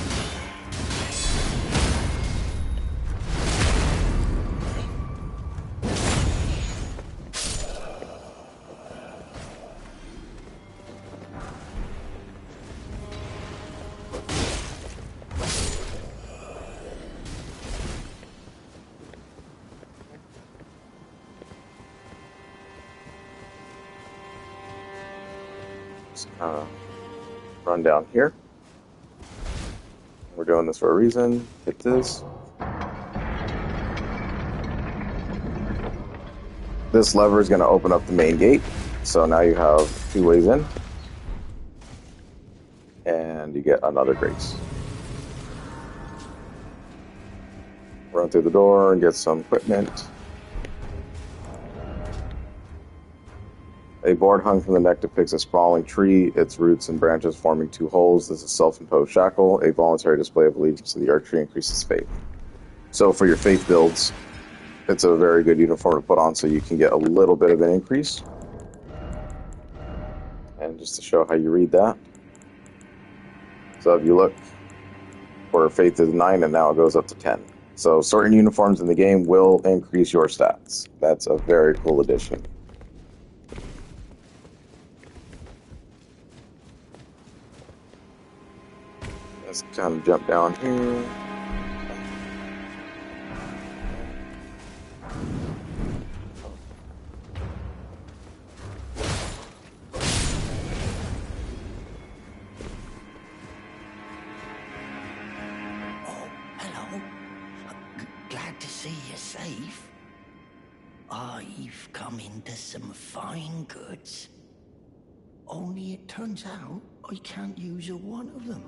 Run down here. We're doing this for a reason. Hit this. This lever is going to open up the main gate. So now you have 2 ways in. And you get another grace. Run through the door and get some equipment. A board hung from the neck depicts a sprawling tree, its roots and branches forming 2 holes. This is a self-imposed shackle. A voluntary display of allegiance to the archery increases faith. So for your faith builds, it's a very good uniform to put on so you can get a little bit of an increase. And just to show how you read that. So if you look, where faith is 9 and now it goes up to 10. So certain uniforms in the game will increase your stats. That's a very cool addition. Let's kind of jump down here. Oh, hello. Glad to see you're safe. I've come into some fine goods. Only it turns out I can't use a one of them.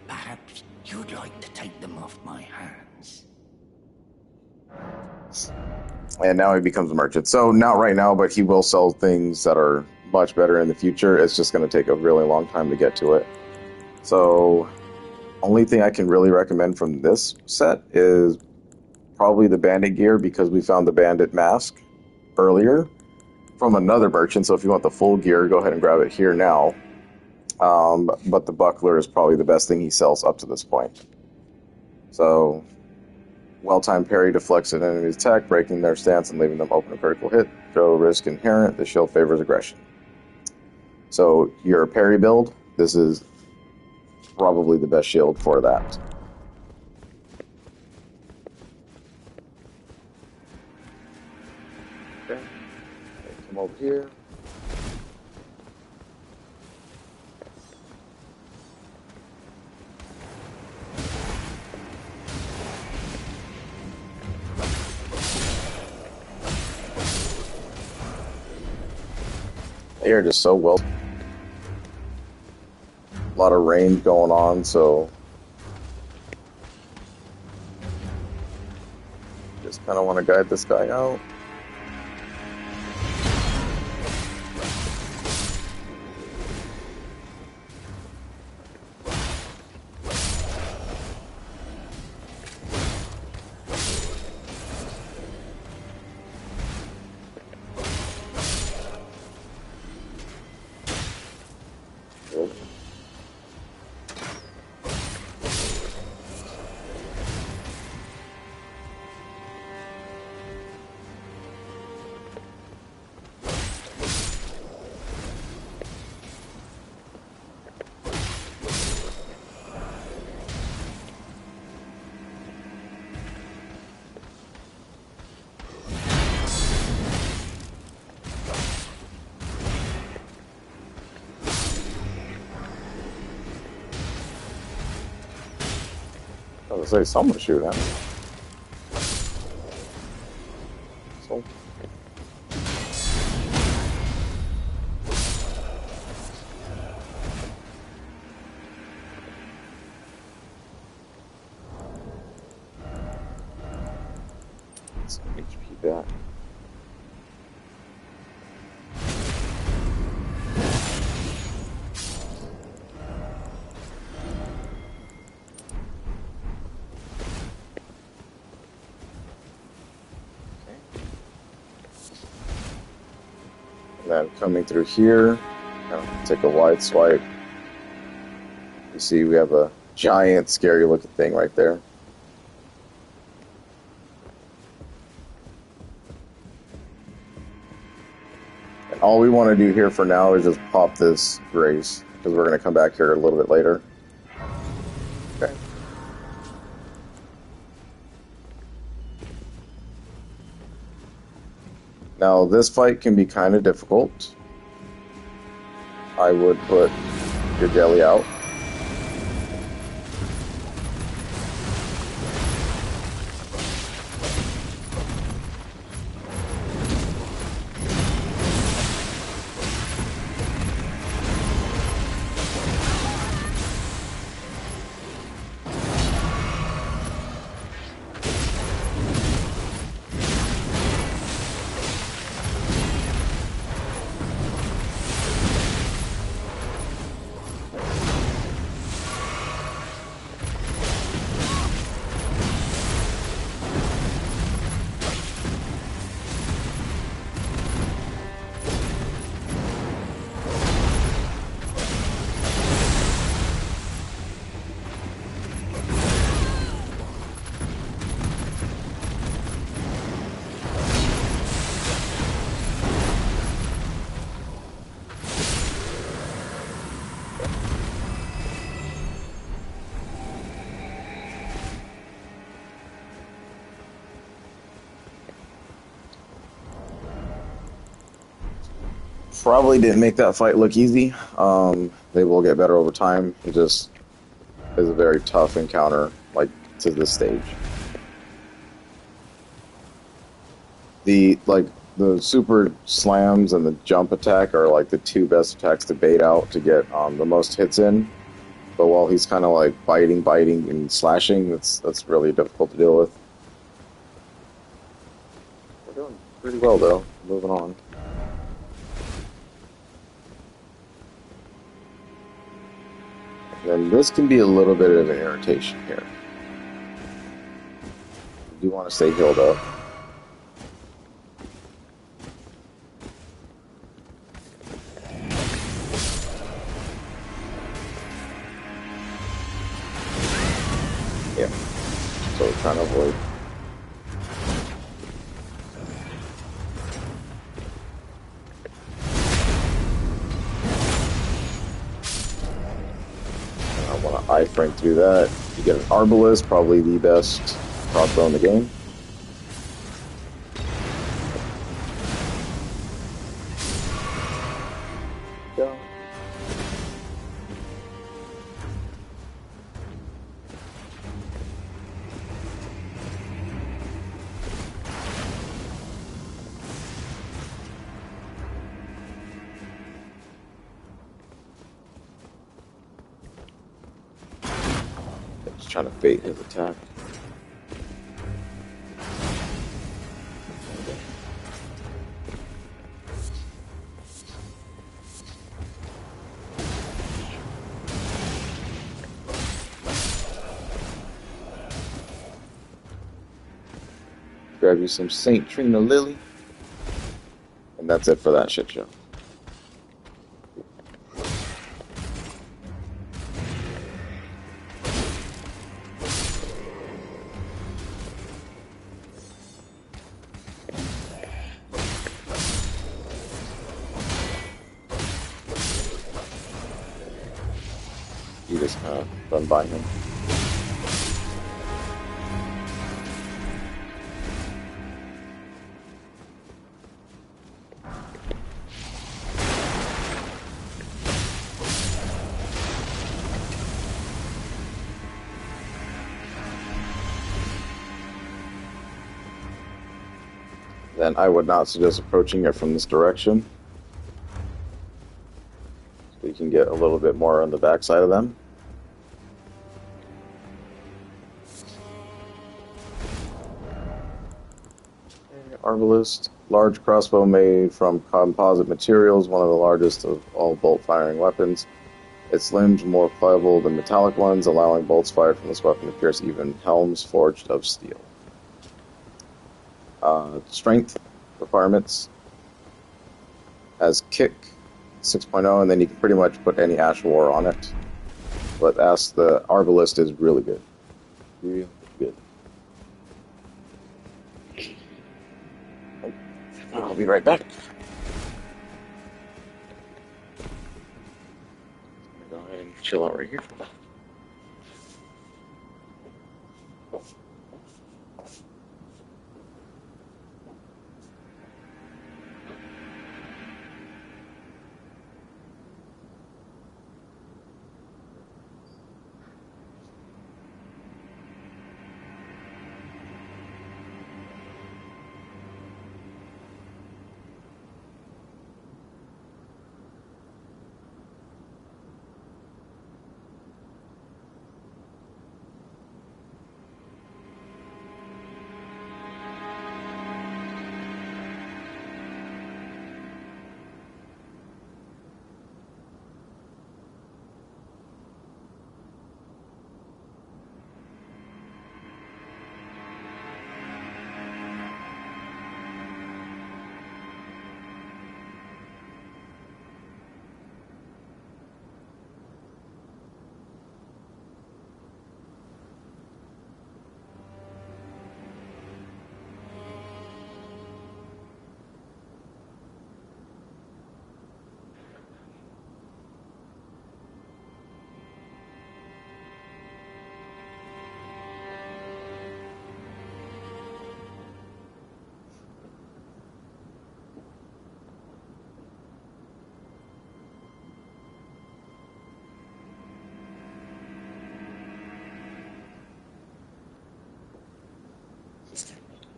Perhaps you'd like to take them off my hands. And now he becomes a merchant. So not right now, but he will sell things that are much better in the future. It's just going to take a really long time to get to it. So only thing I can really recommend from this set is probably the bandit gear, because we found the bandit mask earlier from another merchant. So if you want the full gear, go ahead and grab it here now. But the buckler is probably the best thing he sells up to this point. So, well-timed parry deflects an enemy's attack, breaking their stance and leaving them open to critical hit. Throw risk inherent. The shield favors aggression. So, your parry build, this is probably the best shield for that. Okay, come over here. They are just so well. A lot of range going on, so just kind of want to guide this guy out. I was gonna say someone shoot at me. So some HP back. And then coming through here, take a wide swipe. You see we have a giant, scary looking thing right there. And all we want to do here for now is just pop this grace, because we're going to come back here a little bit later. Okay. Now this fight can be kind of difficult. I would put your jelly out. Probably didn't make that fight look easy. They will get better over time. It just is a very tough encounter, like, to this stage. The super slams and the jump attack are like the two best attacks to bait out to get the most hits in. But while he's kind of like biting, and slashing, that's really difficult to deal with. We're doing pretty well though. Moving on. And this can be a little bit of an irritation here. You do want to stay healed up. Yeah. So we're trying to avoid. I-frame through that. You get an Arbalist, probably the best crossbow in the game. Go. Trying to bait his attack. Grab you some Saint Trina Lily, and that's it for that shit show. You just kind of run by him. then I would not suggest approaching it from this direction. So you can get a little bit more on the backside of them. Arbalist, large crossbow made from composite materials, one of the largest of all bolt-firing weapons. Its limbs more pliable than metallic ones, allowing bolts fired from this weapon to pierce even helms forged of steel. Strength requirements as kick 6.0, and then you can pretty much put any Ash War on it. But the Arbalist is really good. Really good. I'll be right back. Go ahead and chill out right here.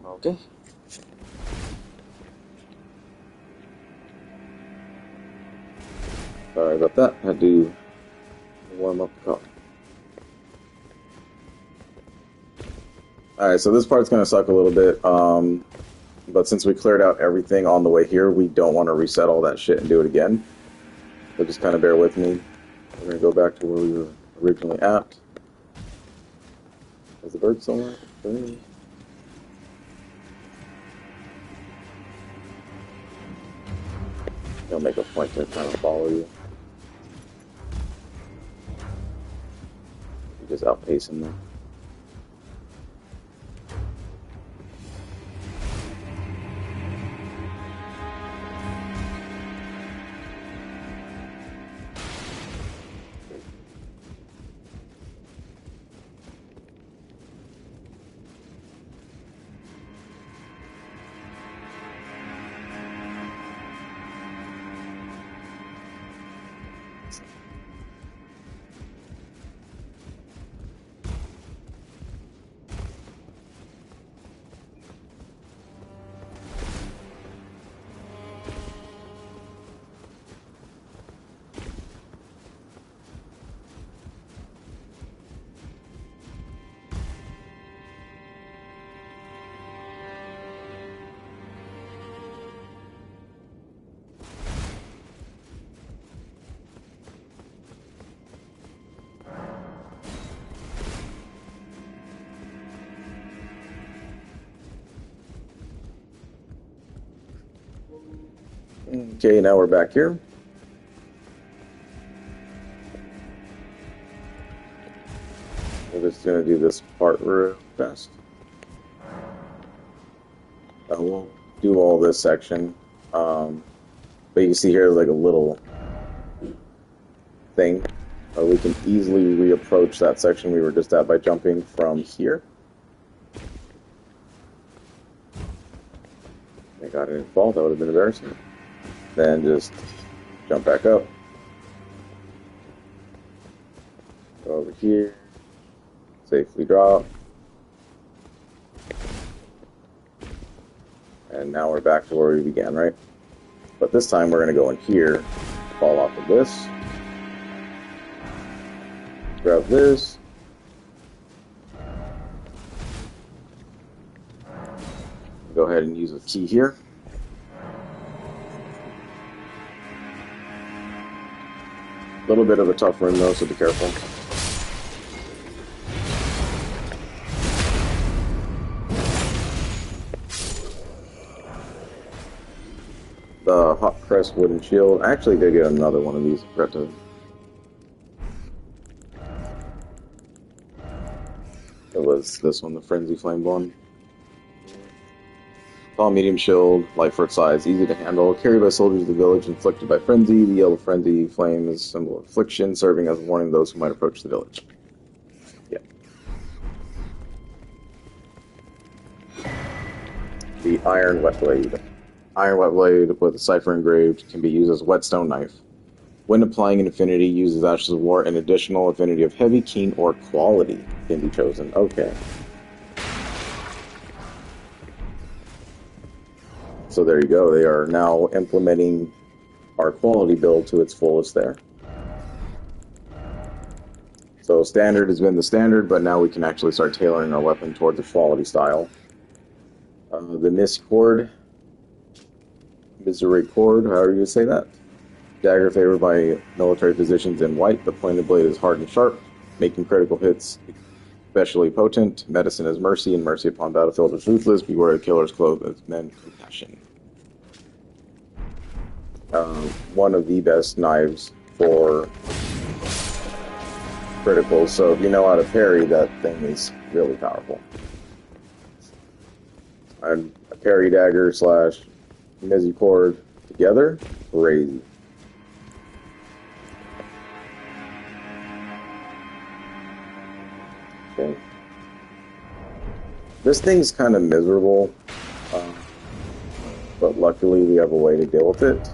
Okay. Sorry about that. Had to warm up the car. Alright, so this part's going to suck a little bit. But since we cleared out everything on the way here, we don't want to reset all that shit and do it again. So just kind of bear with me. We're going to go back to where we were originally at. Is the bird somewhere? He'll make a point to kind of follow you. You just outpace him there. Okay, now we're back here. We're just going to do this part real fast. We'll do all this section. But you can see here like a little thing. We can easily reapproach that section we were just at by jumping from here. I got it in fall, that would have been embarrassing. Then just jump back up. Go over here. Safely drop. And now we're back to where we began, right? But this time we're going to go in here, fall off of this, grab this, go ahead and use a key here. A little bit of a tough room though, so be careful. The hot press wooden shield. I actually did get another one of these. I forgot to. It was this one, the Frenzied Flame one. Tall, medium shield, light for its size, easy to handle, carried by soldiers of the village inflicted by frenzy. The yellow frenzy flame is a symbol of affliction, serving as a warning to those who might approach the village. Yeah. The iron wet blade. Iron wet blade with a cipher engraved can be used as a whetstone knife. When applying an affinity, uses Ashes of War, an additional affinity of heavy, keen, or quality can be chosen. Okay. So there you go. They are now implementing our quality build to its fullest there. So standard has been the standard, but now we can actually start tailoring our weapon toward the quality style. The Misericord, however you say that. Dagger favored by military positions in white. The pointed blade is hard and sharp, making critical hits especially potent. Medicine is mercy, and mercy upon battlefield is ruthless. Beware of killers clothed as men compassion. One of the best knives for criticals, so if you know how to parry, that thing is really powerful. And a parry dagger slash Misericord together, crazy. Okay. This thing's kind of miserable, but luckily we have a way to deal with it.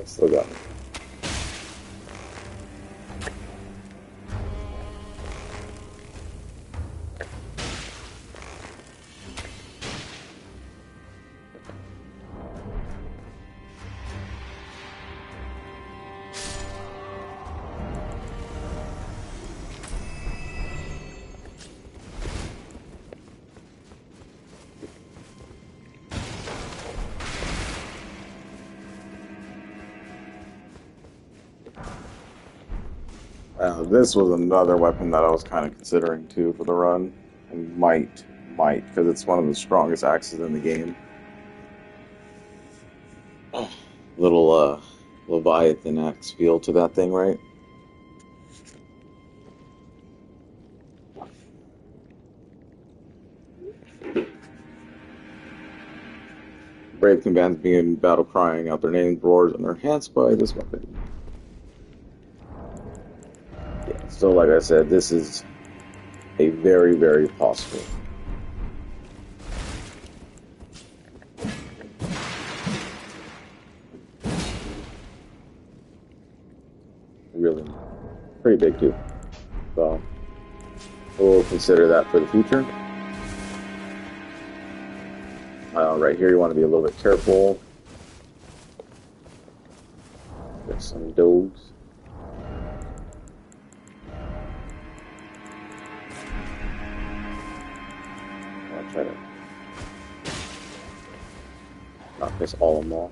Still got me. This was another weapon that I was kind of considering too for the run, and might, because it's one of the strongest axes in the game. Little Leviathan axe feel to that thing, right? Brave combatants begin battle crying out their names, roars, and are enhanced by this weapon. So, like I said, this is a very, very possible. Really pretty big too. So we'll consider that for the future. Right here, you want to be a little bit careful. There's some dogs. I'll try to knock this all of them off.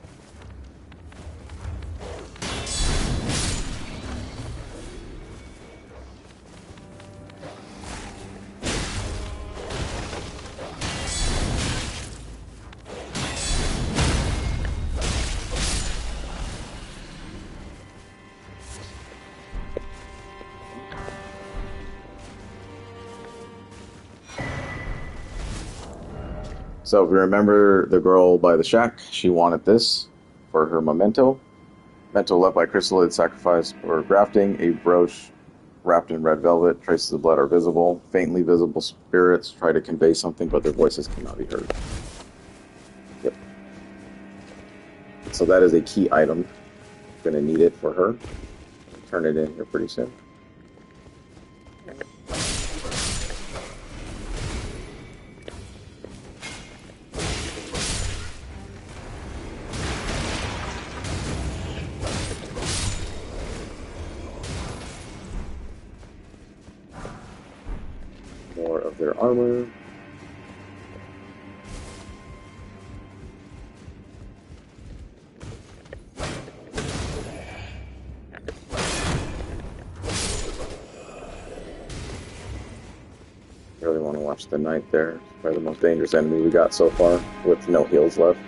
So if you remember the girl by the shack, she wanted this for her memento. Memento left by Chrysalid, sacrificed for grafting. A brooch wrapped in red velvet. Traces of blood are visible. Faintly visible spirits try to convey something, but their voices cannot be heard. Yep. So that is a key item. I'm going to need it for her. Turn it in here pretty soon. More of their armor. Really want to watch the knight there. It's probably the most dangerous enemy we got so far, with no heals left.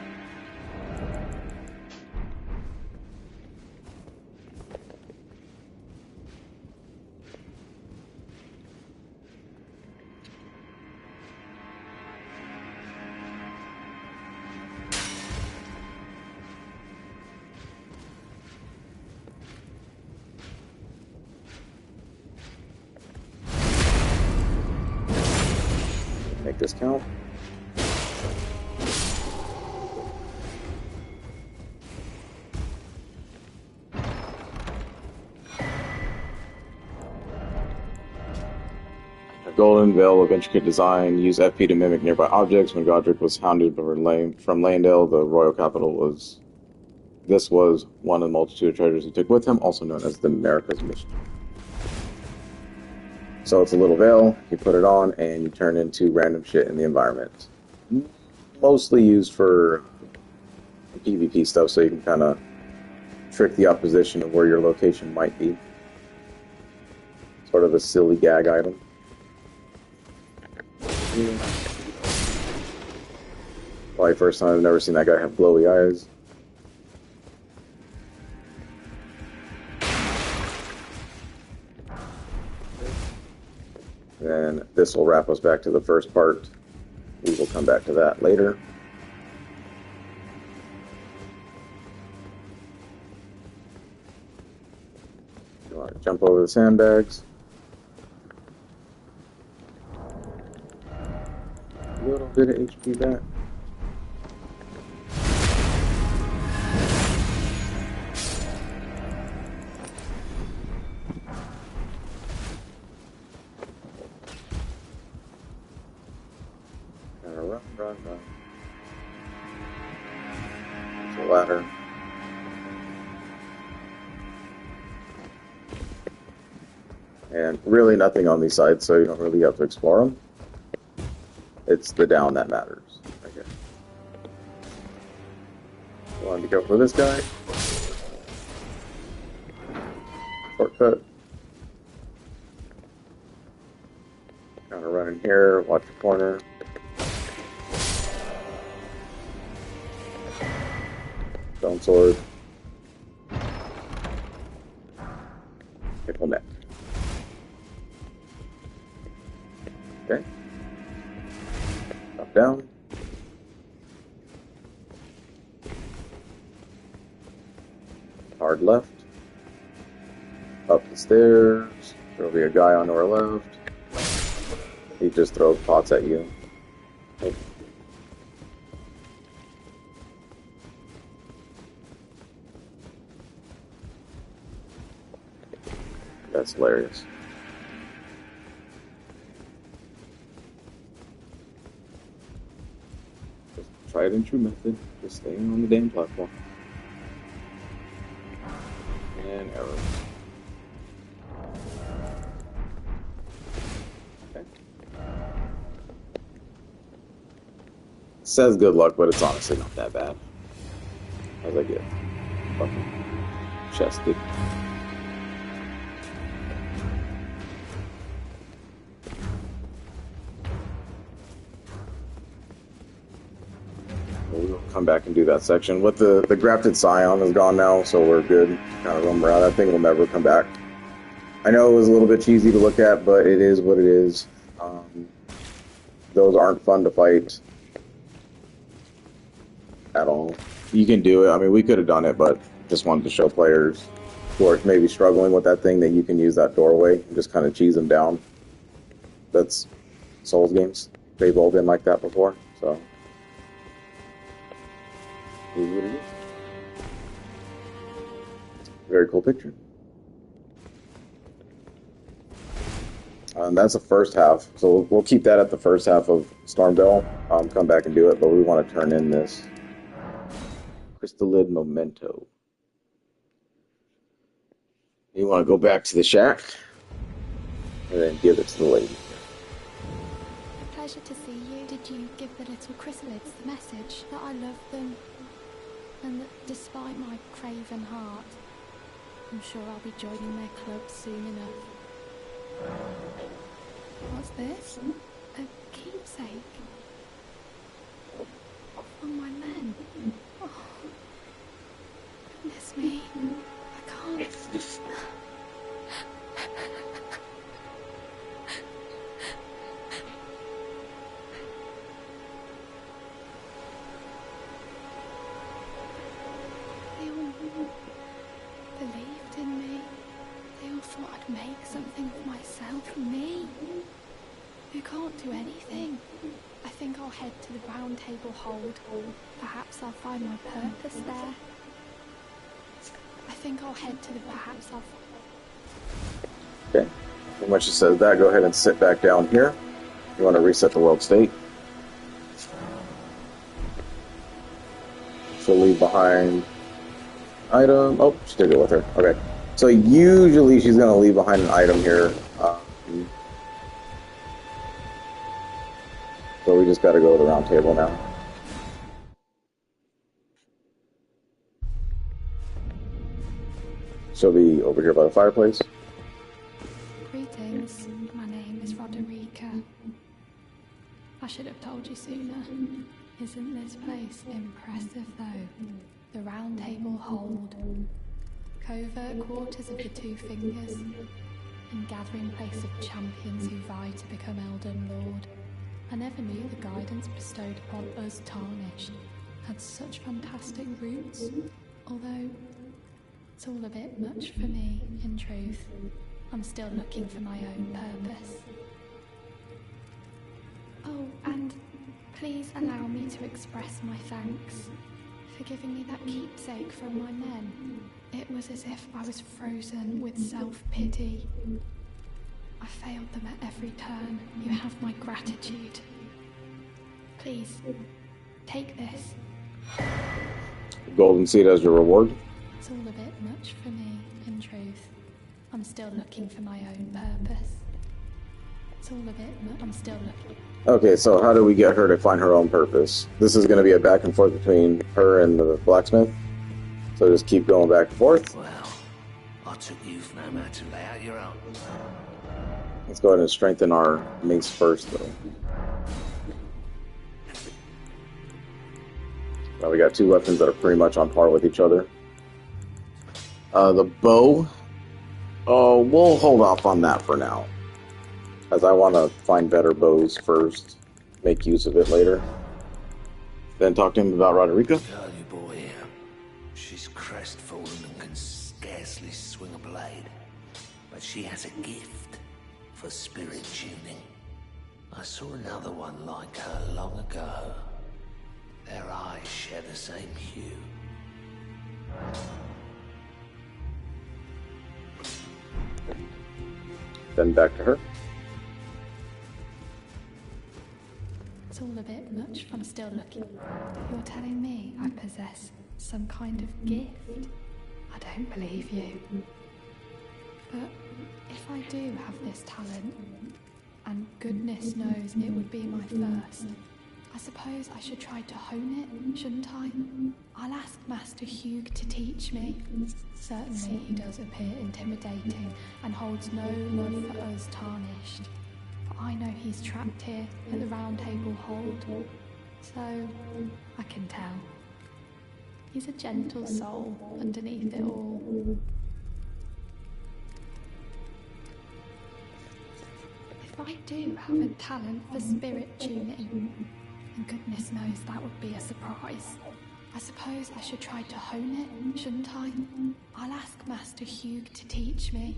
Make this count. A golden veil of intricate design. Use FP to mimic nearby objects. When Godric was hounded from Landale, the royal capital was. This was one of the multitude of treasures he took with him, also known as the America's Mission. So it's a little veil, you put it on, and you turn into random shit in the environment. Mostly used for PvP stuff, so you can kind of trick the opposition of where your location might be. Sort of a silly gag item. Probably first time I've never seen that guy have glowy eyes. Then this will wrap us back to the first part. We will come back to that later. You want to jump over the sandbags. A little bit of HP back. Run. It's a ladder. And really nothing on these sides, so you don't really have to explore them. It's the down that matters, I guess. Wanted to go for this guy. Shortcut. Kind of run in here, watch the corner. Stone sword. Pickle neck. Okay. Drop down. Hard left. Up the stairs. There'll be a guy on our left. He just throws pots at you. Oh. That's hilarious. Just tried and true method. Just staying on the damn platform. And arrows. Okay. Says good luck, but it's honestly not that bad. As I get fucking chested. We'll come back and do that section. With the grafted scion is gone now, so we're good. Kind of roam around. That thing will never come back. I know it was a little bit cheesy to look at, but it is what it is. Those aren't fun to fight at all. You can do it. I mean, we could have done it, but just wanted to show players who are maybe struggling with that thing that you can use that doorway and just kind of cheese them down. That's Souls games. They've all been like that before, so. Is what it is. Very cool picture. That's the first half, so we'll keep that at the first half of Stormvale. Come back and do it, but we want to turn in this Crystallid Memento. You want to go back to the shack and then give it to the lady. Pleasure to see you. Did you give the little chrysalids the message that I love them? And that despite my craven heart, I'm sure I'll be joining their club soon enough. What's this? A keepsake? From my men? Oh, goodness me. I can't. Believed in me. They all thought I'd make something of myself. Me, who can't do anything. I think I'll head to the round table hold. Perhaps I'll find my purpose there. I think I'll head to the Okay. And when she says that, go ahead and sit back down here. You want to reset the world state. She'll leave behind item. Oh, she took it with her. Okay. So usually she's going to leave behind an item here. So we just got to go to the round table now. She'll be over here by the fireplace. Greetings. My name is Roderica. I should have told you sooner. Isn't this place impressive, though? The round table hold. Covert quarters of the Two Fingers. And gathering place of champions who vie to become Elden Lord. I never knew the guidance bestowed upon us Tarnished had such fantastic roots. Although, it's all a bit much for me, in truth. I'm still looking for my own purpose. Oh, and please allow me to express my thanks for giving me that keepsake from my men. It was as if I was frozen with self-pity. I failed them at every turn. You have my gratitude. Please, take this. Golden seed as your reward. It's all a bit much for me, in truth. I'm still looking for my own purpose. It's all a bit much. I'm still looking. Okay, so how do we get her to find her own purpose? This is going to be a back and forth between her and the blacksmith. So just keep going back and forth. Well, I took you for no man to lay out your own. Let's go ahead and strengthen our mace first, though. Now we got two weapons that are pretty much on par with each other. The bow. Oh, we'll hold off on that for now, as I want to find better bows first, make use of it later. Then talk to him about Roderica. Girly boy here. She's crestfallen and can scarcely swing a blade. but she has a gift for spirit tuning. I saw another one like her long ago. Their eyes share the same hue. Then back to her. It's all a bit much if I'm still looking. You're telling me I possess some kind of gift? I don't believe you. But if I do have this talent, and goodness knows it would be my first, I suppose I should try to hone it, shouldn't I? I'll ask Master Hugh to teach me. Certainly he does appear intimidating and holds no love for us tarnished. But I know he's trapped here at the Round Table Hold, so I can tell. He's a gentle soul underneath it all. If I do have a talent for spirit tuning, and goodness knows that would be a surprise, I suppose I should try to hone it, shouldn't I? I'll ask Master Hugh to teach me.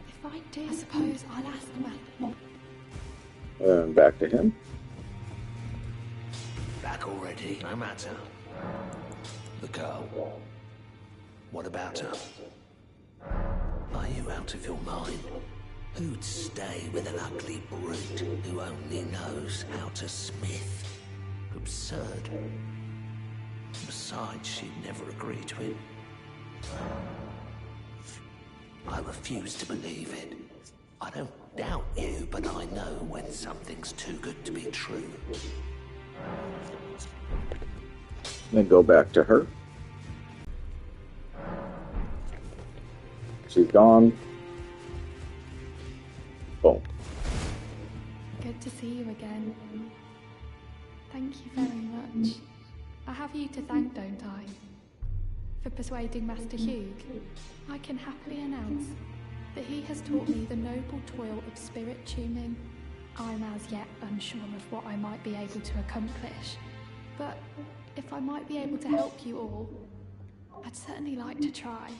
If I do, I suppose I'll ask Master... And back to him. Back already? No matter. The girl. What about her? Are you out of your mind? Who'd stay with an ugly brute who only knows how to smith? Absurd. Besides, she'd never agree to it. I refuse to believe it. I don't doubt you, but I know when something's too good to be true. Then go back to her. She's gone. Boom. Good to see you again. Thank you very much. I have you to thank, don't I? For persuading Master Hugh. I can happily announce that he has taught me the noble toil of spirit tuning. I'm as yet unsure of what I might be able to accomplish, but if I might be able to help you all, I'd certainly like to try.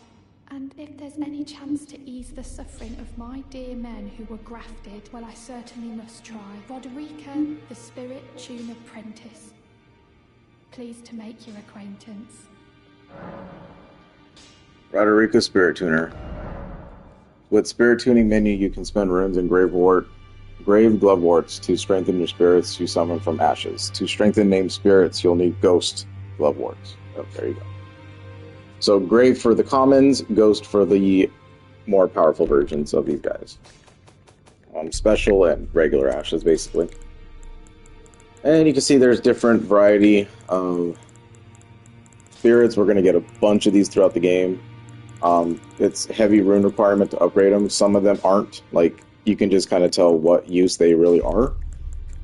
And if there's any chance to ease the suffering of my dear men who were grafted, well, I certainly must try. Roderica, the Spirit Tune Apprentice. Pleased to make your acquaintance. Roderica Spirit Tuner. With Spirit Tuning menu, you can spend runes and grave gloveworts to strengthen your spirits you summon from ashes. To strengthen named spirits, you'll need ghost gloveworts. Oh, there you go. So grave for the commons, ghost for the more powerful versions of these guys. Special and regular ashes, basically. And you can see there's different variety of spirits. We're going to get a bunch of these throughout the game. It's heavy rune requirement to upgrade them. Some of them aren't. Like, you can just kind of tell what use they really are.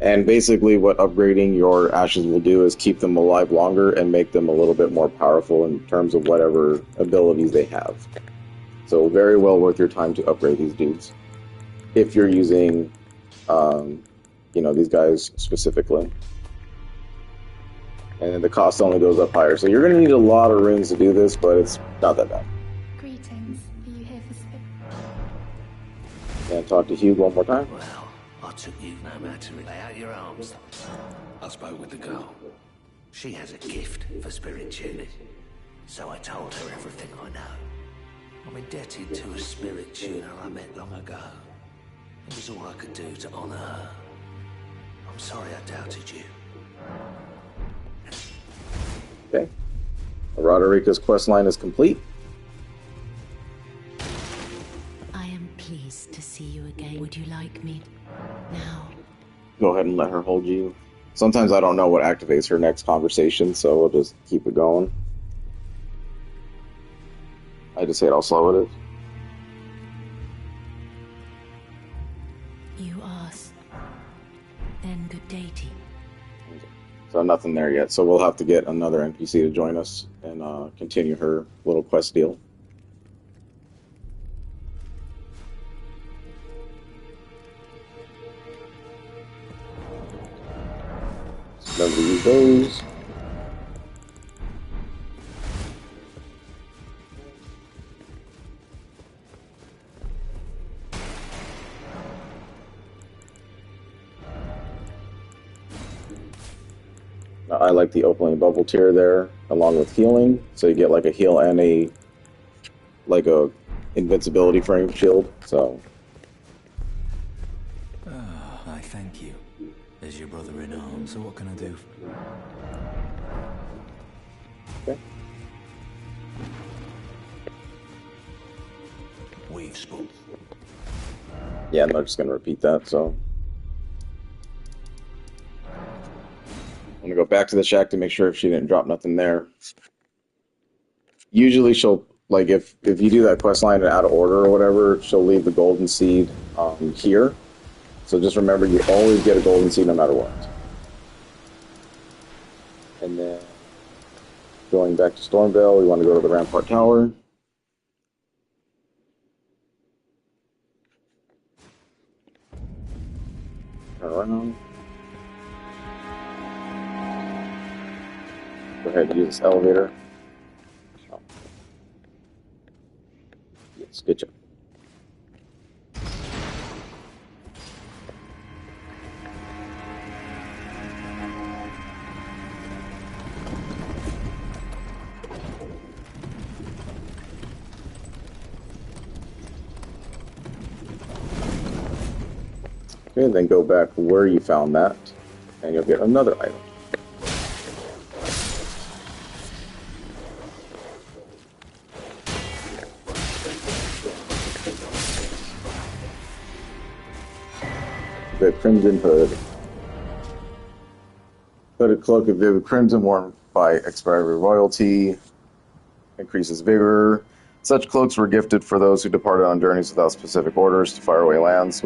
And basically what upgrading your ashes will do is keep them alive longer and make them a little bit more powerful in terms of whatever abilities they have. So very well worth your time to upgrade these dudes. If you're using, these guys specifically. And then the cost only goes up higher. So you're going to need a lot of runes to do this, but it's not that bad. Greetings. Are you here for spirit? And talk to Hugh one more time. Well, I took you no matter. Lay out your arms. I spoke with the girl. She has a gift for spirit tuning. So I told her everything I know. I'm indebted to a spirit tuner I met long ago. It was all I could do to honor her. I'm sorry I doubted you. Okay. Roderica's quest line is complete. I am pleased to see you again. Would you like me now? Go ahead and let her hold you. Sometimes I don't know what activates her next conversation, so we'll just keep it going. I just hate how slow it is. You asked. Then good day to you. So nothing there yet, so we'll have to get another NPC to join us and continue her little quest deal. So remember to use those. I like the opening bubble tier there, along with healing, so you get like a heal and a invincibility frame shield. So I thank you. As your brother in arms, so what can I do? okay. We've spoken. Yeah, I'm not just gonna repeat that. So I'm gonna go back to the shack to make sure if she didn't drop nothing there. Usually she'll, like, if you do that quest line out of order or whatever, she'll leave the golden seed here. So just remember, you always get a golden seed no matter what. And then going back to Stormvale, we want to go to the Rampart Tower. Turn around. Go ahead and use this elevator. Oh. Yes, good job. Okay, then go back where you found that, and you'll get another item. The Crimson Hood. Hooded cloak of vivid crimson worn by expiry royalty. Increases vigor. Such cloaks were gifted for those who departed on journeys without specific orders to faraway lands,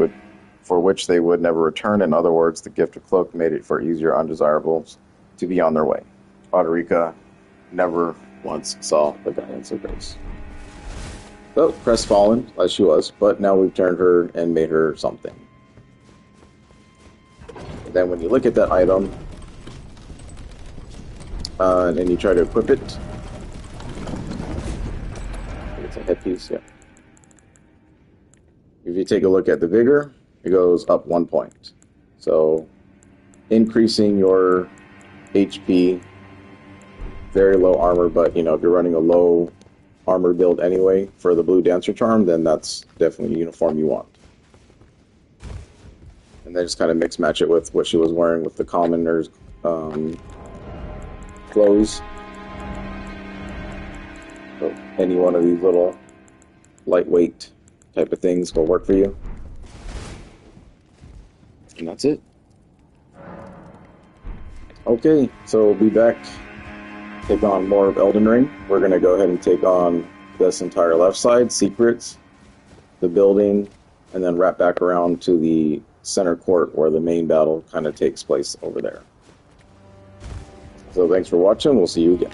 for which they would never return. In other words, the gift of cloak made it for easier undesirables to be on their way. Auderica never once saw the guidance of grace. So, crestfallen, as she was, but now we've turned her and made her something. And then when you look at that item, and you try to equip it, I think it's a headpiece, yeah. If you take a look at the vigor, it goes up 1 point. So, increasing your HP, very low armor, but, if you're running a low armor build anyway for the blue dancer charm, then that's definitely a uniform you want. And then just kind of mix match it with what she was wearing with the commoner's clothes. So any one of these little lightweight type of things will work for you. And that's it. Okay, so we'll be back, take on more of Elden Ring. We're going to go ahead and take on this entire left side, secrets, the building, and then wrap back around to the center court where the main battle kind of takes place over there. So thanks for watching. We'll see you again.